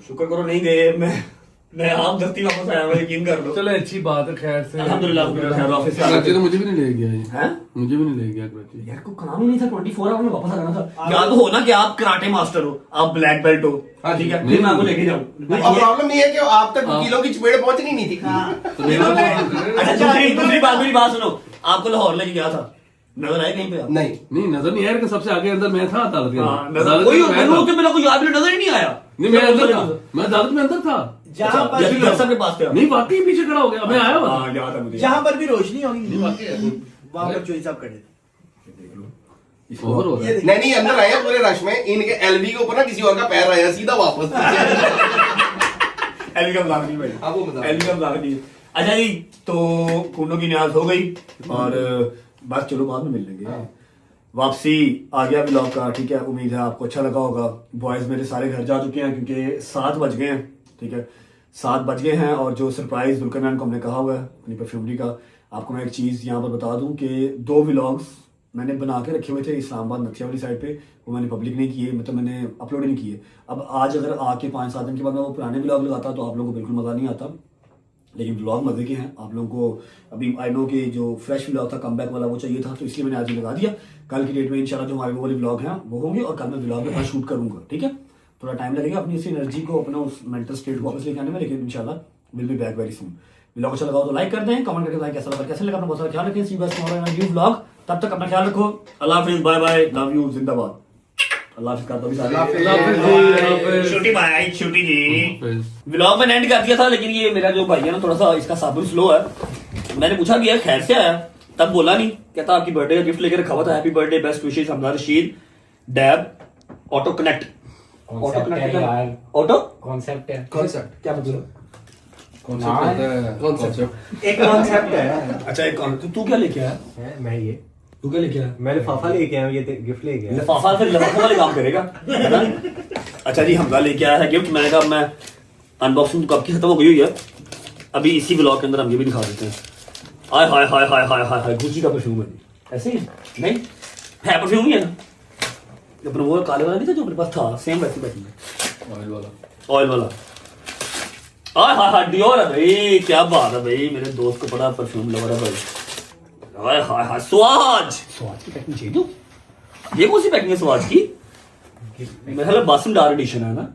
Speaker 6: शुक्र करो नहीं गए, मैं आप दस्ती वापस आया हूं, यकीन कर लो।
Speaker 7: चलो अच्छी बात है, खैर से।
Speaker 6: अल्हम्दुलिल्लाह खैर, ऑफिस से
Speaker 7: कराची तो मुझे भी नहीं ले गया ये।
Speaker 6: हैं?
Speaker 7: मुझे भी नहीं ले गया कराची।
Speaker 6: यार को काम ही नहीं था, 24 आवर में वापस आ जाना था। या तो हो ना कि आप कराटे मास्टर हो, आप ब्लैक बेल्ट हो, ठीक है, फिर मैं आपको लेके जाऊं।
Speaker 12: प्रॉब्लम ये है कि आप तक किलो की चपेट पहुंचनी नहीं थी।
Speaker 6: अच्छा दूसरी बात, मेरी बात सुनो, आपको लाहौर लेके गया था, नजर आए कहीं पे आप?
Speaker 7: नहीं नजर नहीं आया कि सबसे आगे अंदर मैं था अदालत के अंदर।
Speaker 6: नजर कोई मेरे को याद नजर ही नहीं आया।
Speaker 7: नहीं मैं अंदर था, मैं अदालत में अंदर था।
Speaker 3: जहाँ पर
Speaker 6: सबके पास थे?
Speaker 7: नहीं वाकई पीछे खड़ा हो गया, मैं आया हुआ।
Speaker 6: याद है मुझे।
Speaker 3: जहाँ पर भी रोशनी होगी वहाँ पर चोरी साहब खड़े थे।
Speaker 7: ओवर हो रहा है।
Speaker 12: नहीं अंदर आए पूरे रश में, इनके एलबी के ऊपर ना किसी और का पैर आया, सीधा वापस।
Speaker 6: एलबी का मजाक नहीं भाई,
Speaker 12: आप वो मजाक।
Speaker 6: एलबी का मजाक नहीं। अच्छा जी, तो खूनों की न्याज हो गई और बस चलो बाद में मिल लेंगे। वापसी आ गया ब्लॉग का, ठीक है। उम्मीद है आपको अच्छा लगा होगा। बॉयज मेरे सारे घर जा चुके हैं क्योंकि 7 बज गए हैं, ठीक है, 7 बज गए हैं। और जो सरप्राइज दुल्करनैन को हमने कहा हुआ है अपनी परफ्यूमरी का, आपको मैं एक चीज़ यहाँ पर बता दूं कि 2 व्लॉग्स मैंने बना के रखे हुए थे इस्लामाबाद नथिया वाली साइड पे, वो मैंने पब्लिक नहीं किए, मतलब मैंने अपलोड ही नहीं किए। अब आज अगर आके 5-7 दिन के बाद मैं वो पुराने व्लॉग लगाता तो आप लोगों को बिल्कुल मज़ा नहीं आता, लेकिन व्लॉग मजे के हैं। आप लोगों को अभी आई नो कि जो फ्रेश व्लॉग था, कमबैक वाला, वो चाहिए था, तो इसलिए मैंने आज ही लगा दिया। कल की डेट में इंशाल्लाह जो हमारे वो वाले व्लॉग हैं वो होंगे और कल मैं व्लॉग में शूट करूंगा, ठीक है। थोड़ा टाइम लगेगा अपनी इस एनर्जी को, अपना उस मेंटल स्टेट को वापस लेके आने में, लेकिन इंशाल्लाह will be back very soon. Vlog अच्छा लगा तो लाइक कर दें, कमेंट करके बताएं कैसा लगा, अपना बहुत सारा ख्याल रखें। सी बस न्यू व्लॉग, तब तक अपना ख्याल रखो। अल्लाह हाफिज़, बाय बाय, लव यू, जिंदाबाद। अल्लाह हाफिज़ करता भी सारे। छोटी भाई, छोटी जी व्लॉग में एंड कर दिया था, लेकिन ये मेरा जो भाई है ना, थोड़ा सा इसका साबुन स्लो है। मैंने पूछा कि यार खैर से आया, तब बोला नहीं, कहता आपकी बर्थडे का गिफ्ट लेकर रखा हुआ था, happy birthday, best wishes, Hamda Rashid, dab, auto connect. Auto connect, auto
Speaker 12: concept है,
Speaker 6: कॉन्सेप्ट क्या मतलब?
Speaker 7: कॉन्सेप्ट होता है कॉन्सेप्ट
Speaker 6: एक कॉन्सेप्ट है। अच्छा एक कॉन्सेप्ट। तू क्या लेके आया?
Speaker 5: मैं ये
Speaker 6: तू क्या लेके आया?
Speaker 5: मैं लिफाफा लेके आया हूँ, ये गिफ्ट लेके आया।
Speaker 6: लिफाफा फिर लिफाफे वाले काम करेगा है ना? अच्छा जी हमजा लेके आया है गिफ्ट। मैंने कहा मैं अनबॉक्सिंग कब की खत्म हो गई हुई है, अभी इसी ब्लॉग के अंदर हम ये भी दिखा देते हैं। हाय हाय हाय हाय हाय हाय हाय गुची का परफ्यूम है। ऐसे ही नहीं है, परफ्यूम ही है ना अपना वो काले वाला नहीं था जो मेरे पास था, सेम वैसी बैठी है
Speaker 7: ऑयल वाला।
Speaker 6: ऑयल वाला। हाय हाय हाय डियोर है भाई, क्या बात है भाई, मेरे दोस्त को बड़ा परफ्यूम लवर है भाई। हाय हाय हाय स्वाज, स्वाज की पैकिंग चाहिए। ये कौन सी पैकिंग है स्वाज की? मेरे ख्याल बासमदार एडिशन है ना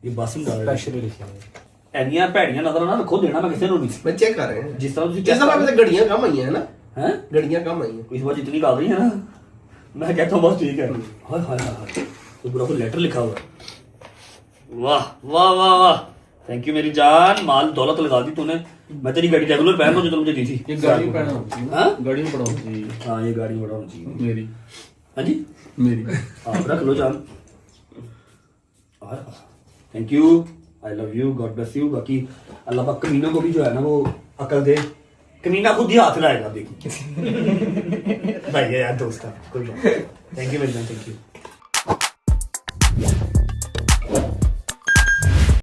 Speaker 6: ये, बासमदार
Speaker 5: स्पेशल एडिशन है।
Speaker 6: ਐਨੀਆਂ ਭੈੜੀਆਂ ਨਜ਼ਰ ਨਾ ਰੱਖੋ, ਦੇਣਾ ਮੈਂ ਕਿਸੇ ਨੂੰ ਨਹੀਂ।
Speaker 12: मैं चेक कर रहे हैं
Speaker 6: जिस तरह ਤੁਸੀਂ
Speaker 12: जिस तरह पे घड़ियां कम आई हैं ना,
Speaker 6: हैं
Speaker 12: घड़ियां कम आई हैं।
Speaker 6: इस बार जितनी डाल रही है ना मैं कहता हूँ बस ठीक है। हाय हाय हाय तो पूरा कोई लेटर लिखा हुआ है। वाह वाह वाह वाह, थैंक यू मेरी जान, माल दौलत लगा दी तूने। मैं तेरी गाड़ी रेगुलर पहन रहा हूँ जो तुमने दी थी।
Speaker 7: ये गाड़ी में पहना होती है
Speaker 6: हाँ?
Speaker 7: गाड़ी में पड़ा होती है।
Speaker 6: हाँ ये गाड़ी में बड़ा होना चाहिए
Speaker 7: मेरी
Speaker 6: हाँ जी
Speaker 7: मेरी
Speaker 6: आप रख लो जान। Thank you, I love you, God bless you. बाकी अल्लाह पाक कमीनों को भी जो है ना वो अकल दे। कमीना खुद ही हाथ लाएगा देखो भाई ये यार दोस्त का कोई बात। थैंक यू मेरी जान, थैंक यू।